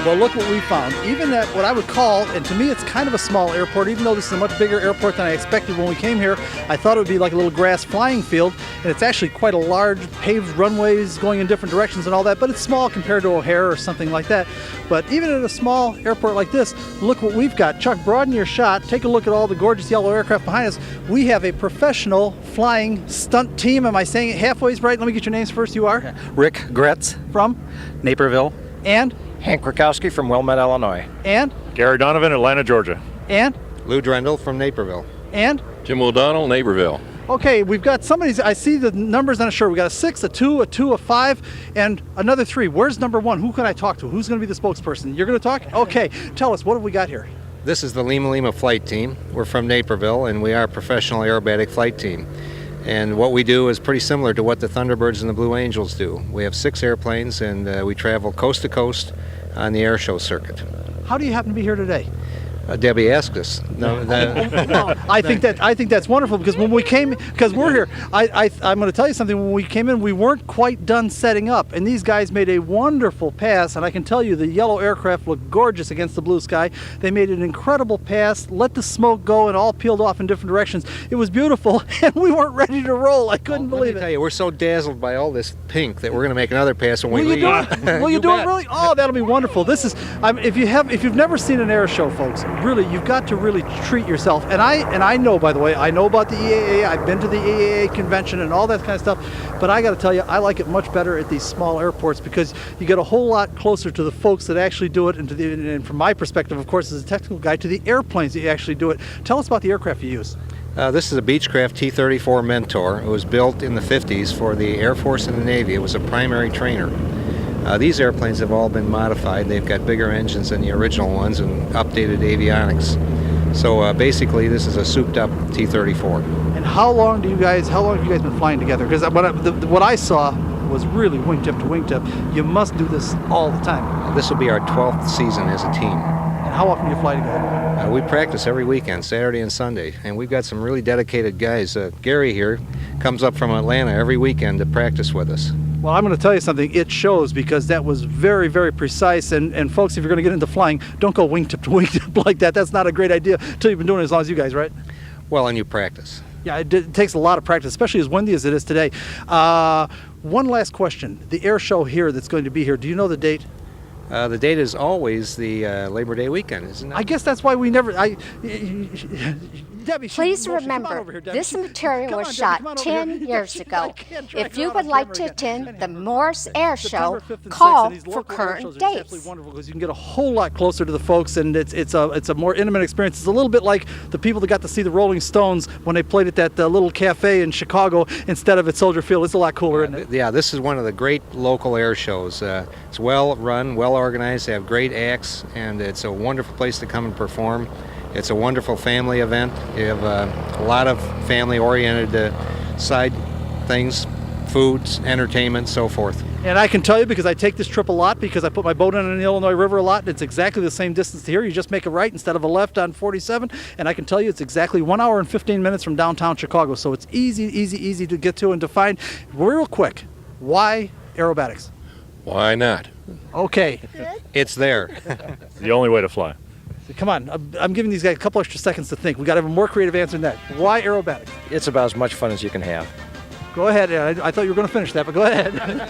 Well, look what we found. Even at what I would call, and to me it's kind of a small airport, even though this is a much bigger airport than I expected when we came here, I thought it would be like a little grass flying field, and it's actually quite a large paved runways going in different directions and all that, but it's small compared to O'Hare or something like that. But even at a small airport like this, look what we've got. Chuck, broaden your shot. Take a look at all the gorgeous yellow aircraft behind us. We have a professional flying stunt team. Am I saying it halfway right? Let me get your names first. You are? Rick Gretz From? Naperville. And? Hank Krakowski from Wilmette, Illinois. And? Gary Donovan, Atlanta, Georgia. And? Lou Drendel from Naperville. And? Jim O'Donnell, Naperville. Okay, we've got somebody's, I see the numbers on a shirt. We got a 6, a 2, a 2, a 5, and another 3. Where's number 1? Who can I talk to? Who's going to be the spokesperson? You're going to talk? Okay, tell us, what have we got here? This is the Lima Lima flight team. We're from Naperville, and we are a professional aerobatic flight team. And what we do is pretty similar to what the Thunderbirds and the Blue Angels do. We have 6 airplanes, and we travel coast to coast on the air show circuit. How do you happen to be here today? Debbie asked us. No, I think that's wonderful, because when we came, because we're here, I'm going to tell you something. When we came in, we weren't quite done setting up, and these guys made a wonderful pass. And I can tell you, the yellow aircraft looked gorgeous against the blue sky. They made an incredible pass, let the smoke go, and all peeled off in different directions. It was beautiful, and we weren't ready to roll. I couldn't believe it. Let me tell you, we're so dazzled by all this pink that we're going to make another pass when we leave. Will you do it really? Oh, that'll be wonderful. This is, if you've never seen an air show, folks, really, you've got to really treat yourself. And I know, by the way, I know about the EAA. I've been to the EAA convention and all that kind of stuff. But I got to tell you, I like it much better at these small airports, because you get a whole lot closer to the folks that actually do it, and from my perspective, of course, as a technical guy, to the airplanes that actually do it. Tell us about the aircraft you use. This is a Beechcraft T-34 Mentor. It was built in the 50s for the Air Force and the Navy. It was a primary trainer. These airplanes have all been modified. They've got bigger engines than the original ones and updated avionics. So basically, this is a souped-up T-34. And how long have you guys been flying together? Because what I saw was really wingtip to wingtip. You must do this all the time. This will be our 12th season as a team. And how often do you fly together? We practice every weekend, Saturday and Sunday, and we've got some really dedicated guys. Gary here comes up from Atlanta every weekend to practice with us. Well, I'm going to tell you something. It shows, because that was very, very precise. And folks, if you're going to get into flying, don't go wingtip to wingtip like that. That's not a great idea until you've been doing it as long as you guys, right? Well, and you practice. Yeah, it takes a lot of practice, especially as windy as it is today. One last question. The air show here that's going to be here, do you know the date? The date is always the Labor Day weekend, isn't it? I guess that's why we never. Debbie, Please remember, this material was shot 10 years ago. If you would like to attend the Morris Air Show, call for current dates. Absolutely wonderful because you can get a whole lot closer to the folks, and it's a more intimate experience. It's a little bit like the people that got to see the Rolling Stones when they played at that little cafe in Chicago instead of at Soldier Field. It's a lot cooler, isn't it? Yeah, this is one of the great local air shows. It's well run, well organized. They have great acts, and it's a wonderful place to come and perform. It's a wonderful family event. You have a lot of family-oriented side things, foods, entertainment, so forth. And I can tell you because I take this trip a lot because I put my boat in the Illinois River a lot. And it's exactly the same distance to here. You just make a right instead of a left on 47. And I can tell you it's exactly 1 hour and 15 minutes from downtown Chicago. So it's easy to get to and to find. Real quick, why aerobatics? Why not? Okay. It's there. It's the only way to fly. Come on, I'm giving these guys a couple extra seconds to think. We got to have a more creative answer than that. Why aerobatics? It's about as much fun as you can have. Go ahead. I thought you were going to finish that, but go ahead.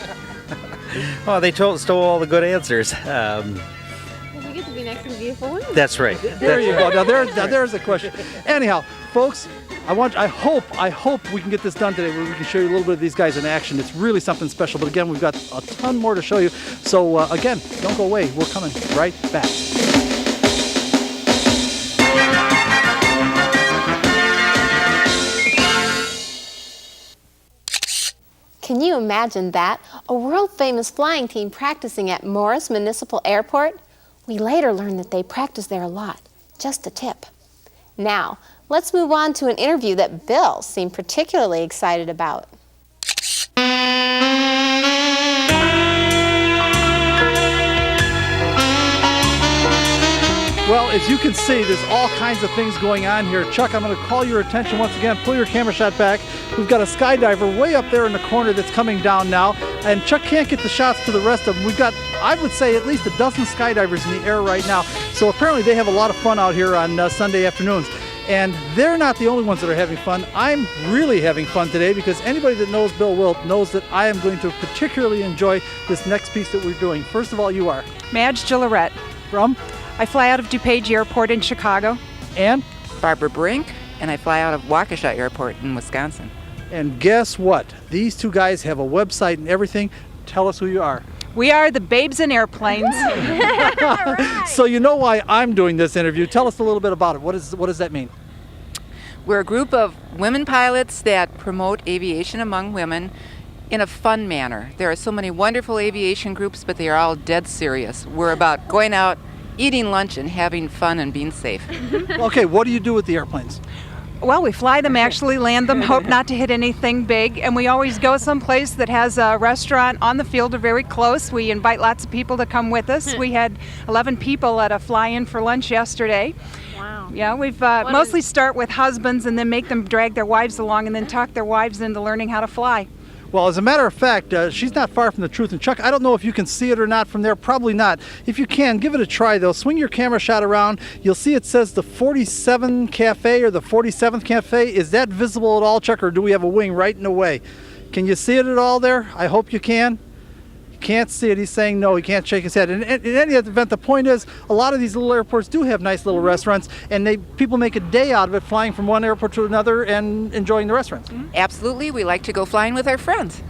Oh, they stole all the good answers. You get to be next to the beautiful women. That's right. There you go. Now there's a question. Anyhow, folks, I hope we can get this done today where we can show you a little bit of these guys in action. It's really something special. But again, we've got a ton more to show you. So again, don't go away. We're coming right back. Can you imagine that? A world-famous flying team practicing at Morris Municipal Airport? We later learned that they practice there a lot. Just a tip. Now, let's move on to an interview that Bill seemed particularly excited about. Well, as you can see, there's all kinds of things going on here. Chuck, I'm going to call your attention once again. Pull your camera shot back. We've got a skydiver way up there in the corner that's coming down now. And Chuck can't get the shots to the rest of them. We've got, I would say, at least a dozen skydivers in the air right now. So apparently they have a lot of fun out here on Sunday afternoons. And they're not the only ones that are having fun. I'm really having fun today because anybody that knows Bill Wildt knows that I am going to particularly enjoy this next piece that we're doing. First of all, you are? Madge Gillarette. From? I fly out of DuPage Airport in Chicago. And? Barbara Brink, and I fly out of Waukesha Airport in Wisconsin. And guess what? These two guys have a website and everything. Tell us who you are. We are the Babes in Airplanes. Right. So you know why I'm doing this interview. Tell us a little bit about it. What does that mean? We're a group of women pilots that promote aviation among women in a fun manner. There are so many wonderful aviation groups, but they are all dead serious. We're about going out, eating lunch, and having fun and being safe. Okay, what do you do with the airplanes? Well, we fly them, actually land them, hope not to hit anything big, and we always go someplace that has a restaurant on the field or very close. We invite lots of people to come with us. We had 11 people at a fly-in for lunch yesterday. Wow. Yeah, we've mostly start with husbands and then make them drag their wives along and then talk their wives into learning how to fly. Well, as a matter of fact, she's not far from the truth. And Chuck, I don't know if you can see it or not from there. Probably not. If you can, give it a try, though. Swing your camera shot around. You'll see it says the 47 Cafe or the 47th Cafe. Is that visible at all, Chuck, or do we have a wing right in the way? Can you see it at all there? I hope you can. Can't see it. He's saying no. He can't shake his head. And in any event, the point is, a lot of these little airports do have nice little restaurants, and people make a day out of it, flying from one airport to another and enjoying the restaurants. Absolutely. We like to go flying with our friends.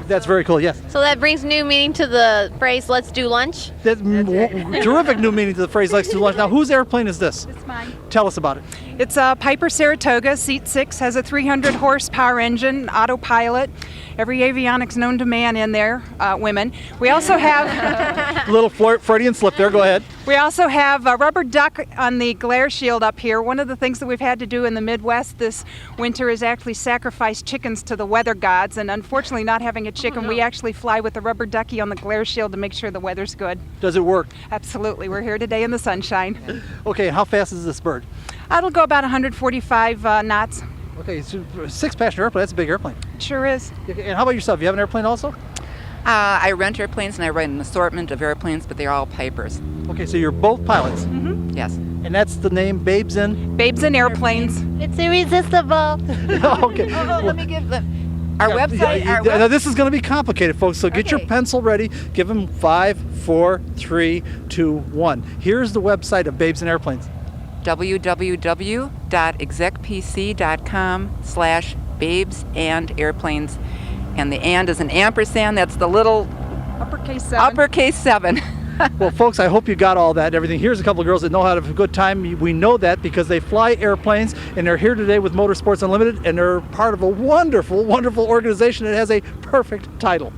That's very cool, yes. So that brings new meaning to the phrase, let's do lunch? That's terrific new meaning to the phrase, let's do lunch. Now, whose airplane is this? It's mine. Tell us about it. It's a Piper Saratoga, seat 6, has a 300 horsepower engine, autopilot. Every avionics known to man in there, women. We also have... little Freudian slip there, go ahead. We also have a rubber duck on the glare shield up here. One of the things that we've had to do in the Midwest this winter is actually sacrifice chickens to the weather gods, and unfortunately not having a chicken, we actually fly with the rubber ducky on the glare shield to make sure the weather's good. Does it work? Absolutely. We're here today in the sunshine. Okay, how fast is this bird? It'll go about 145 knots. Okay, so 6-passenger airplane, that's a big airplane. It sure is. And how about yourself? You have an airplane also? I rent airplanes and I rent an assortment of airplanes, but they're all Pipers. Okay, so you're both pilots? Mm-hmm. Yes. And that's the name, Babes in? Babes in Airplanes. It's irresistible. Okay. Let me give them. Our website. This is going to be complicated, folks. So get your pencil ready. Give them 5, 4, 3, 2, 1. Here's the website of Babes and Airplanes. www.execpc.com/babes-and-airplanes. And the and is an ampersand. That's the little uppercase 7. Well, folks, I hope you got all that and everything. Here's a couple of girls that know how to have a good time. We know that because they fly airplanes, and they're here today with Motorsports Unlimited, and they're part of a wonderful, wonderful organization that has a perfect title.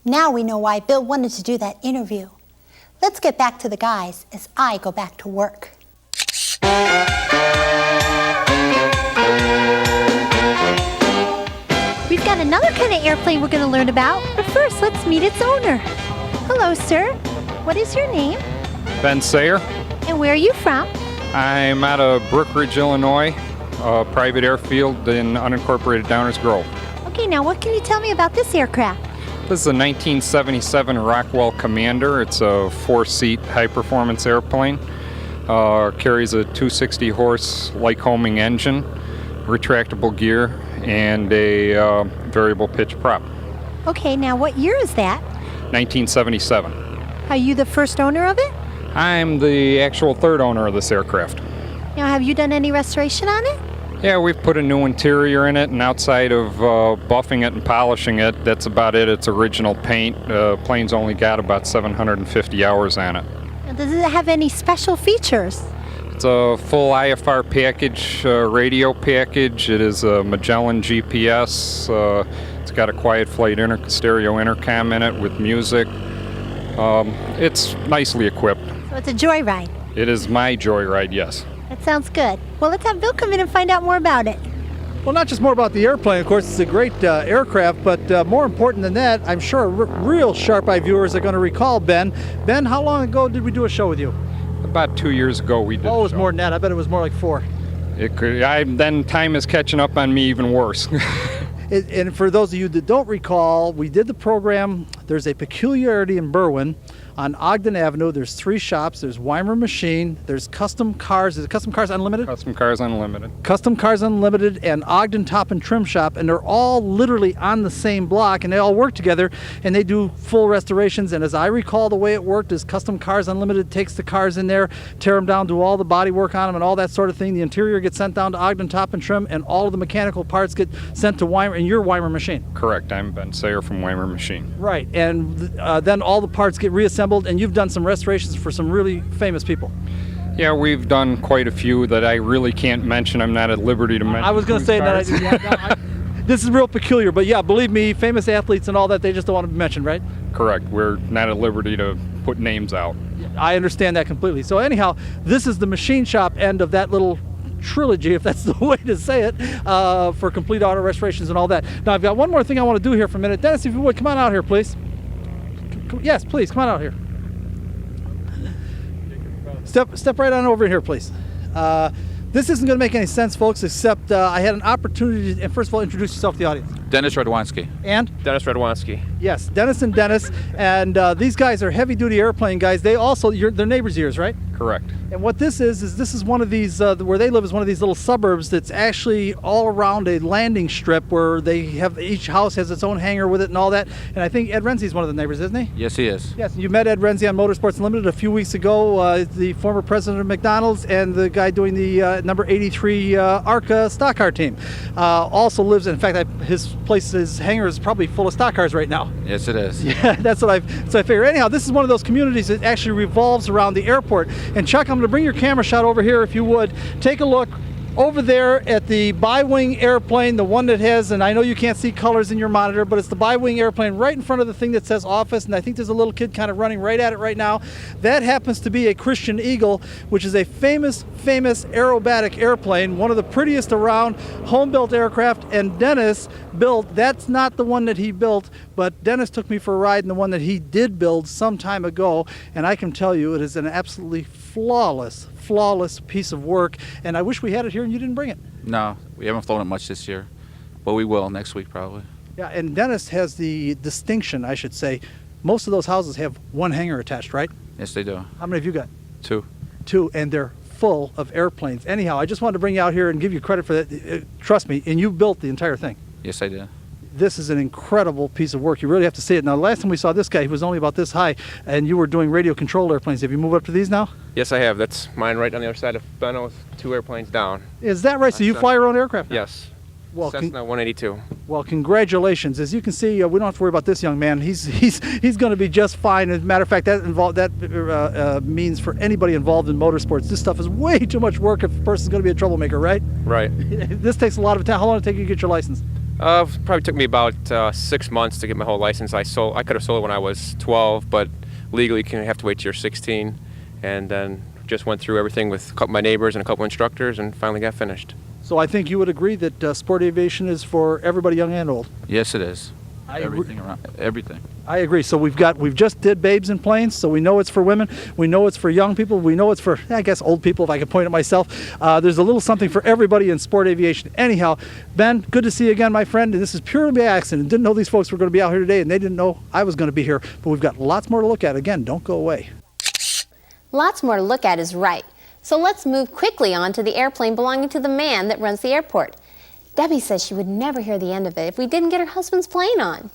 Now we know why Bill wanted to do that interview. Let's get back to the guys as I go back to work. We've got another kind of airplane we're going to learn about, but first let's meet its owner. Hello, sir. What is your name? Ben Sayer. And where are you from? I'm out of Brookridge, Illinois, a private airfield in unincorporated Downers Grove. Okay, now what can you tell me about this aircraft? This is a 1977 Rockwell Commander. It's a 4-seat high-performance airplane. Carries a 260-horse Lycoming engine, retractable gear, and a variable pitch prop. Okay, now what year is that? 1977. Are you the first owner of it? I'm the actual third owner of this aircraft. Now, have you done any restoration on it? Yeah, we've put a new interior in it, and outside of buffing it and polishing it, that's about it. It's original paint. Plane's only got about 750 hours on it. Now, does it have any special features? It's a full IFR package, radio package. It is a Magellan GPS. It's got a quiet flight stereo intercom in it with music. It's nicely equipped. So it's a joyride? It is my joyride, yes. That sounds good. Well, let's have Bill come in and find out more about it. Well, not just more about the airplane, of course, it's a great aircraft, but more important than that, I'm sure real sharp-eyed viewers are going to recall Ben. Ben, how long ago did we do a show with you? About 2 years ago we did. Oh, it was more than that. I bet it was more like 4. It could. Then time is catching up on me even worse. And for those of you that don't recall, we did the program. There's a peculiarity in Berwyn. On Ogden Avenue, there's 3 shops. There's Weimer Machine, there's Custom Cars. Is it Custom Cars Unlimited? Custom Cars Unlimited. Custom Cars Unlimited and Ogden Top and Trim Shop, and they're all literally on the same block, and they all work together, and they do full restorations. And as I recall, the way it worked is Custom Cars Unlimited takes the cars in there, tear them down, do all the body work on them and all that sort of thing. The interior gets sent down to Ogden Top and Trim, and all of the mechanical parts get sent to Weimer, and your Weimer Machine. Correct. I'm Ben Sayer from Weimer Machine. Right, and then all the parts get reassembled, and you've done some restorations for some really famous people. Yeah, we've done quite a few that I really can't mention. I'm not at liberty to mention. I was going to say that. This is real peculiar, but yeah, believe me, famous athletes and all that, they just don't want to be mentioned, right? Correct. We're not at liberty to put names out. I understand that completely. So anyhow, this is the machine shop end of that little trilogy, if that's the way to say it, for complete auto restorations and all that. Now, I've got one more thing I want to do here for a minute. Dennis, if you would, come on out here, please. Yes, please, come on out here. Step right on over here, please. This isn't going to make any sense, folks, except I had an opportunity to, first of all, introduce yourself to the audience. Dennis Radwanski. And? Dennis Radwanski. Yes, Dennis and Dennis. And these guys are heavy-duty airplane guys. They also, they're neighbors of yours, right? Correct. And what this is one of these, where they live is one of these little suburbs that's actually all around a landing strip where they have, each house has its own hangar with it and all that. And I think Ed Renzi is one of the neighbors, isn't he? Yes, he is. Yes, you met Ed Renzi on Motorsports Unlimited a few weeks ago, the former president of McDonald's and the guy doing the number 83 ARCA stock car team. Also lives, in fact, his place, his hangar is probably full of stock cars right now. Yes, it is. Yeah, that's what I figure. Anyhow, this is one of those communities that actually revolves around the airport. And Chuck, I'm going to bring your camera shot over here if you would. Take a look over there at the bi-wing airplane, the one that has, and I know you can't see colors in your monitor, but it's the bi-wing airplane right in front of the thing that says office, and I think there's a little kid kind of running right at it right now. That happens to be a Christian Eagle, which is a famous aerobatic airplane, one of the prettiest around, home-built aircraft, and Dennis built, that's not the one that he built, but Dennis took me for a ride in the one that he did build some time ago, and I can tell you it is an absolutely flawless piece of work, and I wish we had it here and you didn't bring it. No, we haven't flown it much this year, but we will next week probably. Yeah, and Dennis has the distinction, I should say, most of those houses have one hangar attached, right? Yes, they do. How many have you got? 2. 2, and they're full of airplanes. Anyhow, I just wanted to bring you out here and give you credit for that. Trust me, and you built the entire thing. Yes, I did. This is an incredible piece of work. You really have to see it. Now, last time we saw this guy, he was only about this high, and you were doing radio-controlled airplanes. Have you moved up to these now? Yes, I have. That's mine right on the other side of Donnell, 2 airplanes down. Is that right? So you fly your own aircraft now? Yes. Well, Cessna 182. Well, congratulations. As you can see, we don't have to worry about this young man. He's going to be just fine. As a matter of fact, that means for anybody involved in motorsports, this stuff is way too much work if a person's going to be a troublemaker, right? Right. This takes a lot of time. How long did it take you to get your license? Probably took me about 6 months to get my whole license. I could have sold it when I was 12, but legally you have to wait till you're 16. And then just went through everything with a couple of my neighbors and a couple instructors and finally got finished. So I think you would agree that sport aviation is for everybody, young and old. Yes, it is. Everything around everything. I agree. So we've just did Babes in Planes, so we know it's for women. We know it's for young people. We know it's for, I guess, old people, if I could point at myself. There's a little something for everybody in sport aviation. Anyhow, Ben, good to see you again, my friend. And this is purely by accident. Didn't know these folks were going to be out here today, and they didn't know I was going to be here. But we've got lots more to look at. Again, don't go away. Lots more to look at is right. So let's move quickly on to the airplane belonging to the man that runs the airport. Debbie says she would never hear the end of it if we didn't get her husband's plane on.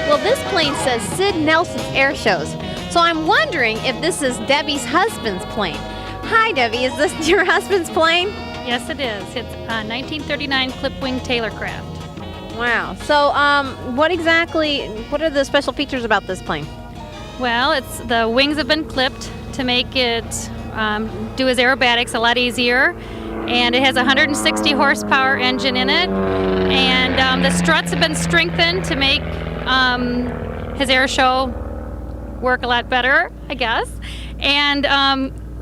Well, this plane says Sid Nelson's Air Shows, so I'm wondering if this is Debbie's husband's plane. Hi, Debbie. Is this your husband's plane? Yes, it is. It's a 1939 clip-wing Taylorcraft. Wow. So, what are the special features about this plane? Well, the wings have been clipped to make it do his aerobatics a lot easier. And it has a 160 horsepower engine in it. And the struts have been strengthened to make his air show work a lot better, I guess. And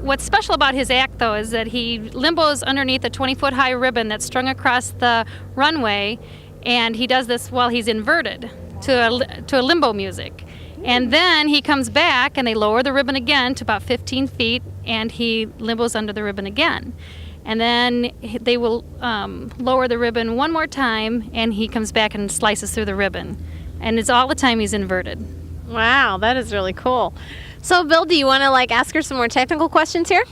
what's special about his act, though, is that he limbos underneath a 20-foot high ribbon that's strung across the runway. And he does this while he's inverted to a limbo music. And then he comes back and they lower the ribbon again to about 15 feet and he limbos under the ribbon again. And then they will lower the ribbon one more time and he comes back and slices through the ribbon. And it's all the time he's inverted. Wow, that is really cool. So, Bill, do you want to ask her some more technical questions here?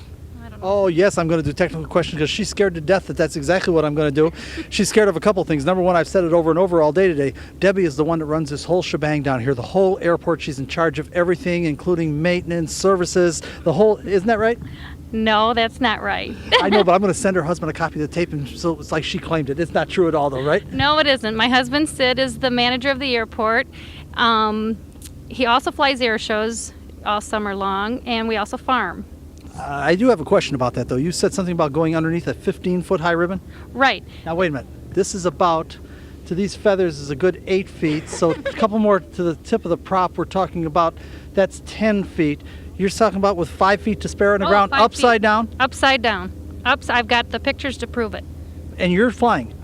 Oh, yes, I'm going to do technical questions because she's scared to death that's exactly what I'm going to do. She's scared of a couple things. Number one, I've said it over and over all day today. Debbie is the one that runs this whole shebang down here, the whole airport. She's in charge of everything, including maintenance, services, the whole, isn't that right? No, that's not right. I know, but I'm going to send her husband a copy of the tape, and so it's like she claimed it. It's not true at all, though, right? No, it isn't. My husband, Sid, is the manager of the airport. He also flies air shows all summer long, and we also farm. I do have a question about that, though. You said something about going underneath a 15-foot high ribbon? Right. Now, wait a minute. This is about, to these feathers, is a good 8 feet. So a couple more to the tip of the prop, we're talking about, that's 10 feet. You're talking about with 5 feet to spare on the ground, upside down? Upside down. I've got the pictures to prove it. And you're flying?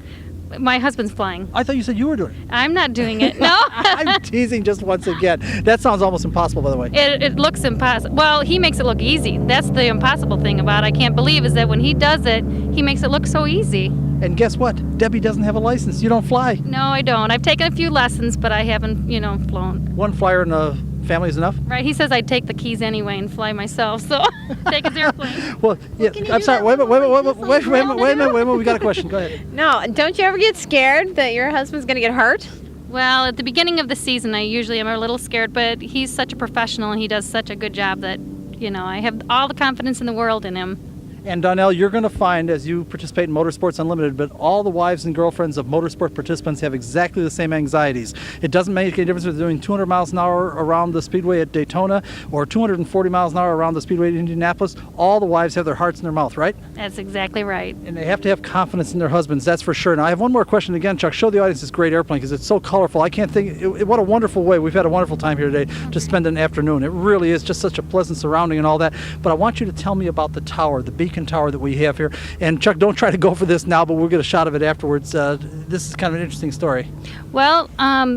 My husband's flying. I thought you said you were doing it. I'm not doing it, no. I'm teasing just once again. That sounds almost impossible, by the way. It looks impossible. Well, he makes it look easy. That's the impossible thing about it. I can't believe is that when he does it, he makes it look so easy. And guess what? Debbie doesn't have a license. You don't fly. No, I don't. I've taken a few lessons, but I haven't, flown. One flyer in the family is enough? Right. He says I'd take the keys anyway and fly myself, so take his airplane. Well, yeah, I'm sorry. Wait a minute. We got a question. Go ahead. No, don't you ever get scared that your husband's going to get hurt? Well, at the beginning of the season, I usually am a little scared, but he's such a professional and he does such a good job that, I have all the confidence in the world in him. And Donnell, you're going to find as you participate in Motorsports Unlimited, but all the wives and girlfriends of motorsport participants have exactly the same anxieties. It doesn't make any difference if they're doing 200 miles an hour around the speedway at Daytona or 240 miles an hour around the speedway at Indianapolis. All the wives have their hearts in their mouth, right? That's exactly right. And they have to have confidence in their husbands, that's for sure. Now, I have one more question again, Chuck. Show the audience this great airplane because it's so colorful. I can't think, what a wonderful way. We've had a wonderful time here today to spend an afternoon. It really is just such a pleasant surrounding and all that. But I want you to tell me about the tower, the beacon tower that we have here. And Chuck, don't try to go for this now, but we'll get a shot of it afterwards. This is kind of an interesting story. Well,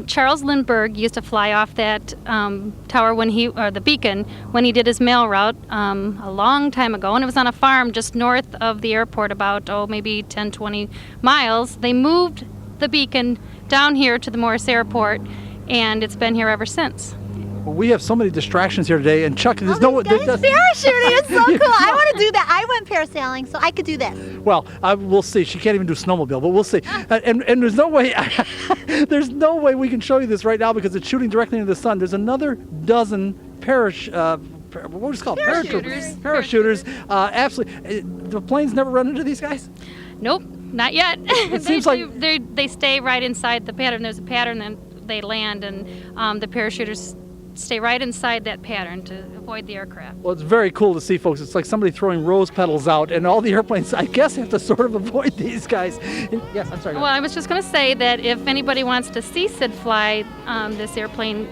Charles Lindbergh used to fly off that tower or the beacon when he did his mail route a long time ago, and it was on a farm just north of the airport about, maybe 10, 20 miles. They moved the beacon down here to the Morris Airport, and it's been here ever since. Well, we have so many distractions here today, and Chuck, there's no... Parachuting is so cool. I want to do that. I parasailing, so I could do this. Well, we'll see. She can't even do snowmobile, but we'll see. And there's no way we can show you this right now because it's shooting directly into the sun. There's another dozen parachuters. Absolutely. The planes never run into these guys? Nope, not yet. It seems like they stay right inside the pattern. There's a pattern, and they land, and the parachuters stay right inside that pattern to avoid the aircraft. Well, it's very cool to see, folks. It's like somebody throwing rose petals out, and all the airplanes, I guess, have to sort of avoid these guys. Yes, I'm sorry. Well, I was just going to say that if anybody wants to see Sid fly this airplane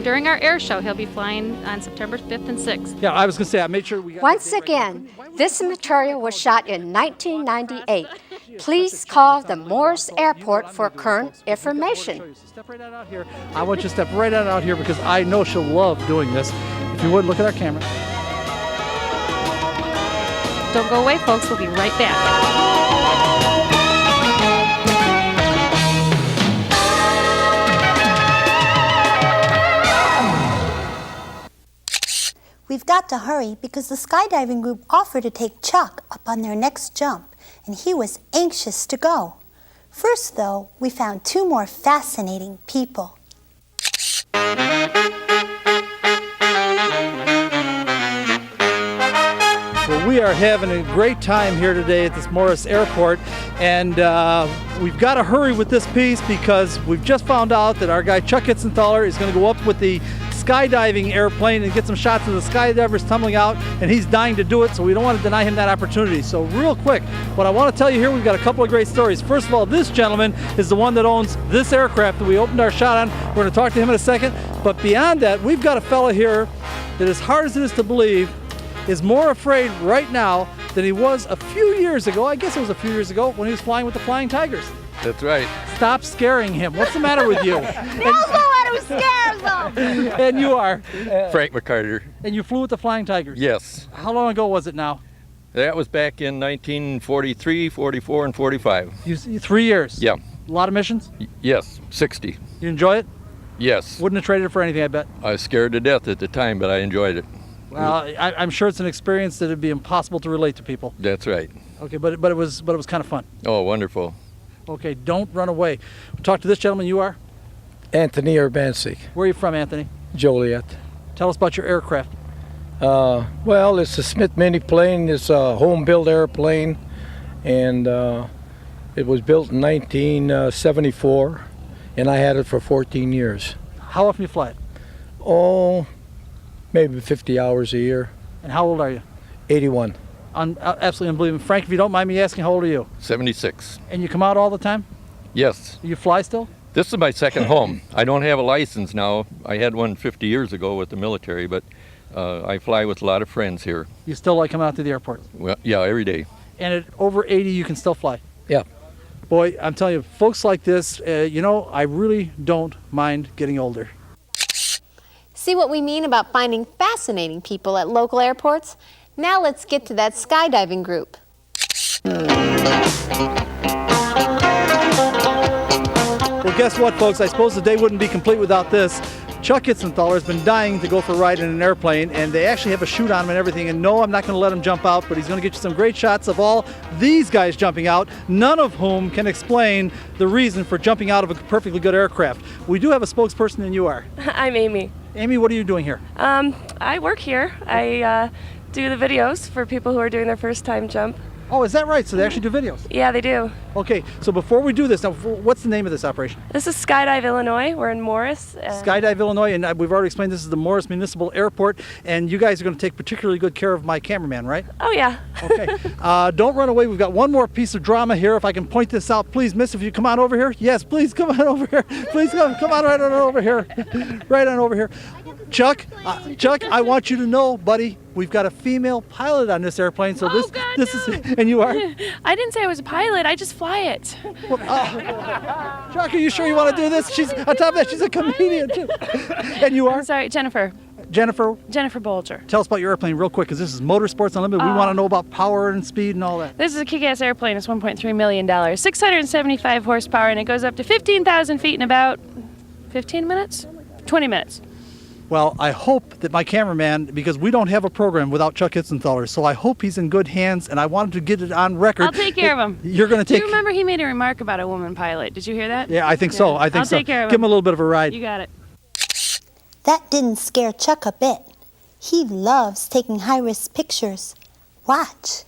during our air show, he'll be flying on September 5th and 6th. Yeah, I was going to say, I made sure we got... Once again, this material was shot in 1998. Please call the Morris Airport for current information. Step right out here. I want you to step right out here because I know she'll love doing this. If you would, look at our camera. Don't go away, folks. We'll be right back. We've got to hurry because the skydiving group offered to take Chuck up on their next jump, and he was anxious to go. First, though, we found two more fascinating people. Well, we are having a great time here today at this Morris Airport, and we've got to hurry with this piece because we've just found out that our guy Chuck Hitzenthaler is going to go up with the skydiving airplane and get some shots of the skydivers tumbling out, and he's dying to do it, so we don't want to deny him that opportunity. So real quick, what I want to tell you here, we've got a couple of great stories. First of all, this gentleman is the one that owns this aircraft that we opened our shot on. We're going to talk to him in a second, but beyond that, we've got a fella here that, as hard as it is to believe, is more afraid right now than he was a few years ago. I guess it was a few years ago when he was flying with the Flying Tigers. That's right. Stop scaring him. What's the matter with you? Who scares them? And you are? Frank McCarter. And you flew with the Flying Tigers? Yes. How long ago was it now? That was back in 1943, 44, and 45. 3 years? Yeah. A lot of missions? Yes, 60. You enjoy it? Yes. Wouldn't have traded it for anything, I bet. I was scared to death at the time, but I enjoyed it. Well, I'm sure it's an experience that would be impossible to relate to people. That's right. Okay, but it was kind of fun. Oh, wonderful. Okay, don't run away. We'll talk to this gentleman. You are? Anthony Urbanski. Where are you from, Anthony? Joliet. Tell us about your aircraft. Well, it's a Smith mini plane. It's a home-built airplane, and it was built in 1974, and I had it for 14 years. How often do you fly it? Oh, maybe 50 hours a year. And how old are you? 81. Absolutely unbelievable. Frank, if you don't mind me asking, how old are you? 76. And you come out all the time? Yes. You fly still? This is my second home. I don't have a license now. I had one 50 years ago with the military, but I fly with a lot of friends here. You still like coming out to the airport? Well, yeah, every day. And at over 80, you can still fly? Yeah. Boy, I'm telling you, folks like this, I really don't mind getting older. See what we mean about finding fascinating people at local airports? Now let's get to that skydiving group. Well, guess what, folks? I suppose the day wouldn't be complete without this. Chuck Hitzenthaler has been dying to go for a ride in an airplane, and they actually have a chute on him and everything. And no, I'm not going to let him jump out, but he's going to get you some great shots of all these guys jumping out, none of whom can explain the reason for jumping out of a perfectly good aircraft. We do have a spokesperson, and you are. I'm Amy. Amy, what are you doing here? I work here. I do the videos for people who are doing their first time jump. Oh, is that right? So they actually do videos? Yeah, they do. Okay, so before we do this, now, what's the name of this operation? This is Skydive, Illinois. We're in Morris. Skydive, Illinois, and we've already explained this is the Morris Municipal Airport, and you guys are going to take particularly good care of my cameraman, right? Oh, yeah. Okay. Don't run away. We've got one more piece of drama here. If I can point this out, please, miss, if you come on over here. Yes, please come on over here. Please come on right on over here. Right on over here. Chuck, I want you to know, buddy, we've got a female pilot on this airplane, so this is, and you are? I didn't say I was a pilot. I just fly it. Well, Chuck, are you sure you want to do this? She's on top of that. She's a comedian too. And you are? I'm sorry, Jennifer. Jennifer Bolger. Tell us about your airplane real quick, because this is Motorsports Unlimited. We want to know about power and speed and all that. This is a kick-ass airplane. It's $1.3 million, 675 horsepower, and it goes up to 15,000 feet in about 15 minutes, 20 minutes. Well, I hope that my cameraman, because we don't have a program without Chuck Itzenthaler, so I hope he's in good hands, and I wanted to get it on record. I'll take care of him. You're going to Do take... you remember he made a remark about a woman pilot? Did you hear that? Yeah, I think so. I think I'll so. take care of him. Give him a little bit of a ride. You got it. That didn't scare Chuck a bit. He loves taking high-risk pictures. Watch.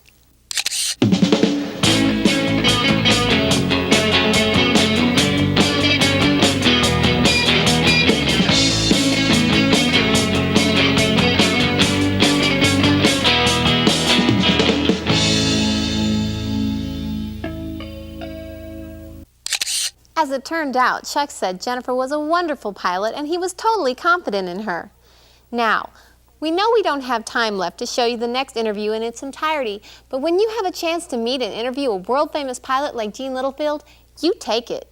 As it turned out, Chuck said Jennifer was a wonderful pilot and he was totally confident in her. Now, we know we don't have time left to show you the next interview in its entirety, but when you have a chance to meet and interview a world-famous pilot like Gene Littlefield, you take it.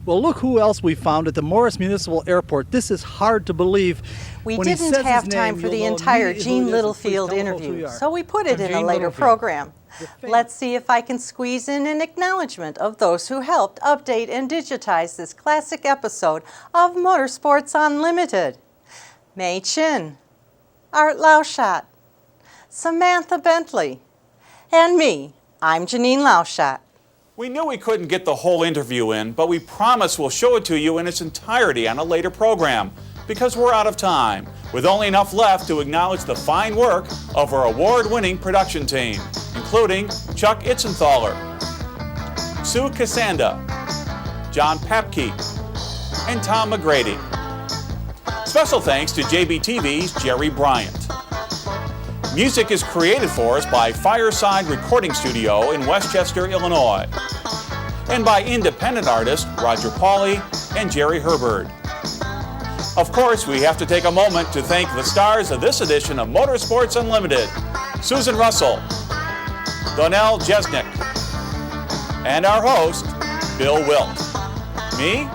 Well, look who else we found at the Morris Municipal Airport. This is hard to believe. We When he didn't says have his time name, for the you'll know entire immediately Gene who it is. Littlefield Please tell us who interview, you are. so we put it in a Gene later Littlefield. program. Let's see if I can squeeze in an acknowledgement of those who helped update and digitize this classic episode of Motorsports Unlimited. May Chin, Art Lauschat, Samantha Bentley, and me, I'm Janine Lauschat. We knew we couldn't get the whole interview in, but we promise we'll show it to you in its entirety on a later program, because we're out of time, with only enough left to acknowledge the fine work of our award-winning production team, including Chuck Itzenthaler, Sue Cassanda, John Papke, and Tom McGrady. Special thanks to JBTV's Jerry Bryant. Music is created for us by Fireside Recording Studio in Westchester, Illinois, and by independent artists Roger Pauley and Jerry Herbert. Of course, we have to take a moment to thank the stars of this edition of Motorsports Unlimited: Susan Russell, Donnell Jesnick, and our host, Bill Wildt. Me,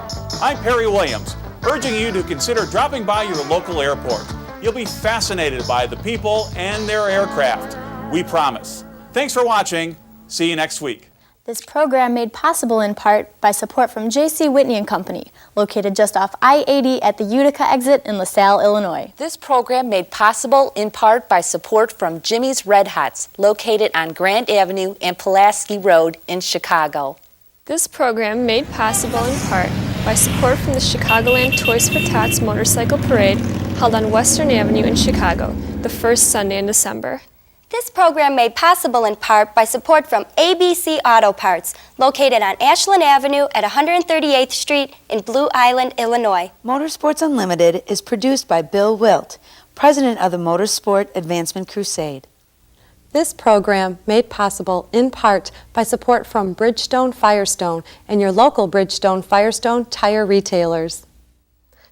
I'm Perry Williams, urging you to consider dropping by your local airport. You'll be fascinated by the people and their aircraft. We promise. Thanks for watching. See you next week. This program made possible in part by support from J.C. Whitney & Company, located just off I-80 at the Utica exit in LaSalle, Illinois. This program made possible in part by support from Jimmy's Red Hots, located on Grant Avenue and Pulaski Road in Chicago. This program made possible in part by support from the Chicagoland Toys for Tots Motorcycle Parade, held on Western Avenue in Chicago, the first Sunday in December. This program made possible in part by support from ABC Auto Parts, located on Ashland Avenue at 138th Street in Blue Island, Illinois. Motorsports Unlimited is produced by Bill Wildt, president of the Motorsport Advancement Crusade. This program made possible in part by support from Bridgestone Firestone and your local Bridgestone Firestone tire retailers.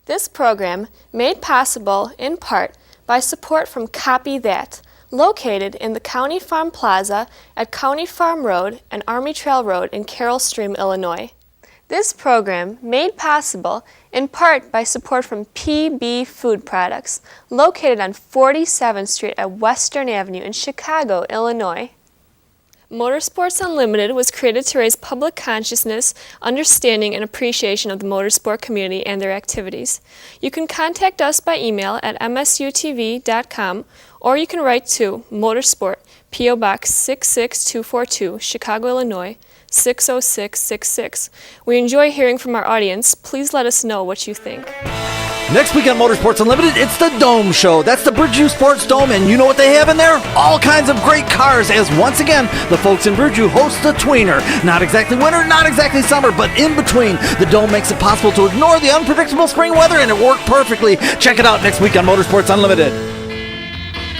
This program made possible in part by support from Copy That, located in the County Farm Plaza at County Farm Road and Army Trail Road in Carroll Stream, Illinois. This program made possible in part by support from PB Food Products, located on 47th Street at Western Avenue in Chicago, Illinois. Motorsports Unlimited was created to raise public consciousness, understanding, and appreciation of the motorsport community and their activities. You can contact us by email at msutv.com, or you can write to Motorsport, P.O. Box 66242, Chicago, Illinois, 60666. We enjoy hearing from our audience. Please let us know what you think. Next week on Motorsports Unlimited, it's the Dome Show. That's the Bridgeview Sports Dome, and you know what they have in there? All kinds of great cars, as once again, the folks in Bridgeview host the Tweener. Not exactly winter, not exactly summer, but in between. The Dome makes it possible to ignore the unpredictable spring weather, and it worked perfectly. Check it out next week on Motorsports Unlimited.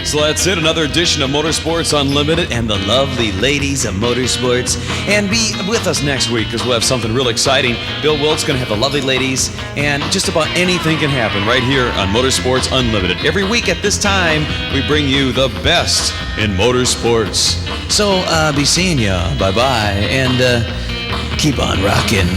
So that's it, another edition of Motorsports Unlimited and the lovely ladies of motorsports. And be with us next week because we'll have something real exciting. Bill Wildt's going to have the lovely ladies, and just about anything can happen right here on Motorsports Unlimited. Every week at this time, we bring you the best in motorsports. So be seeing ya. Bye-bye. And keep on rocking.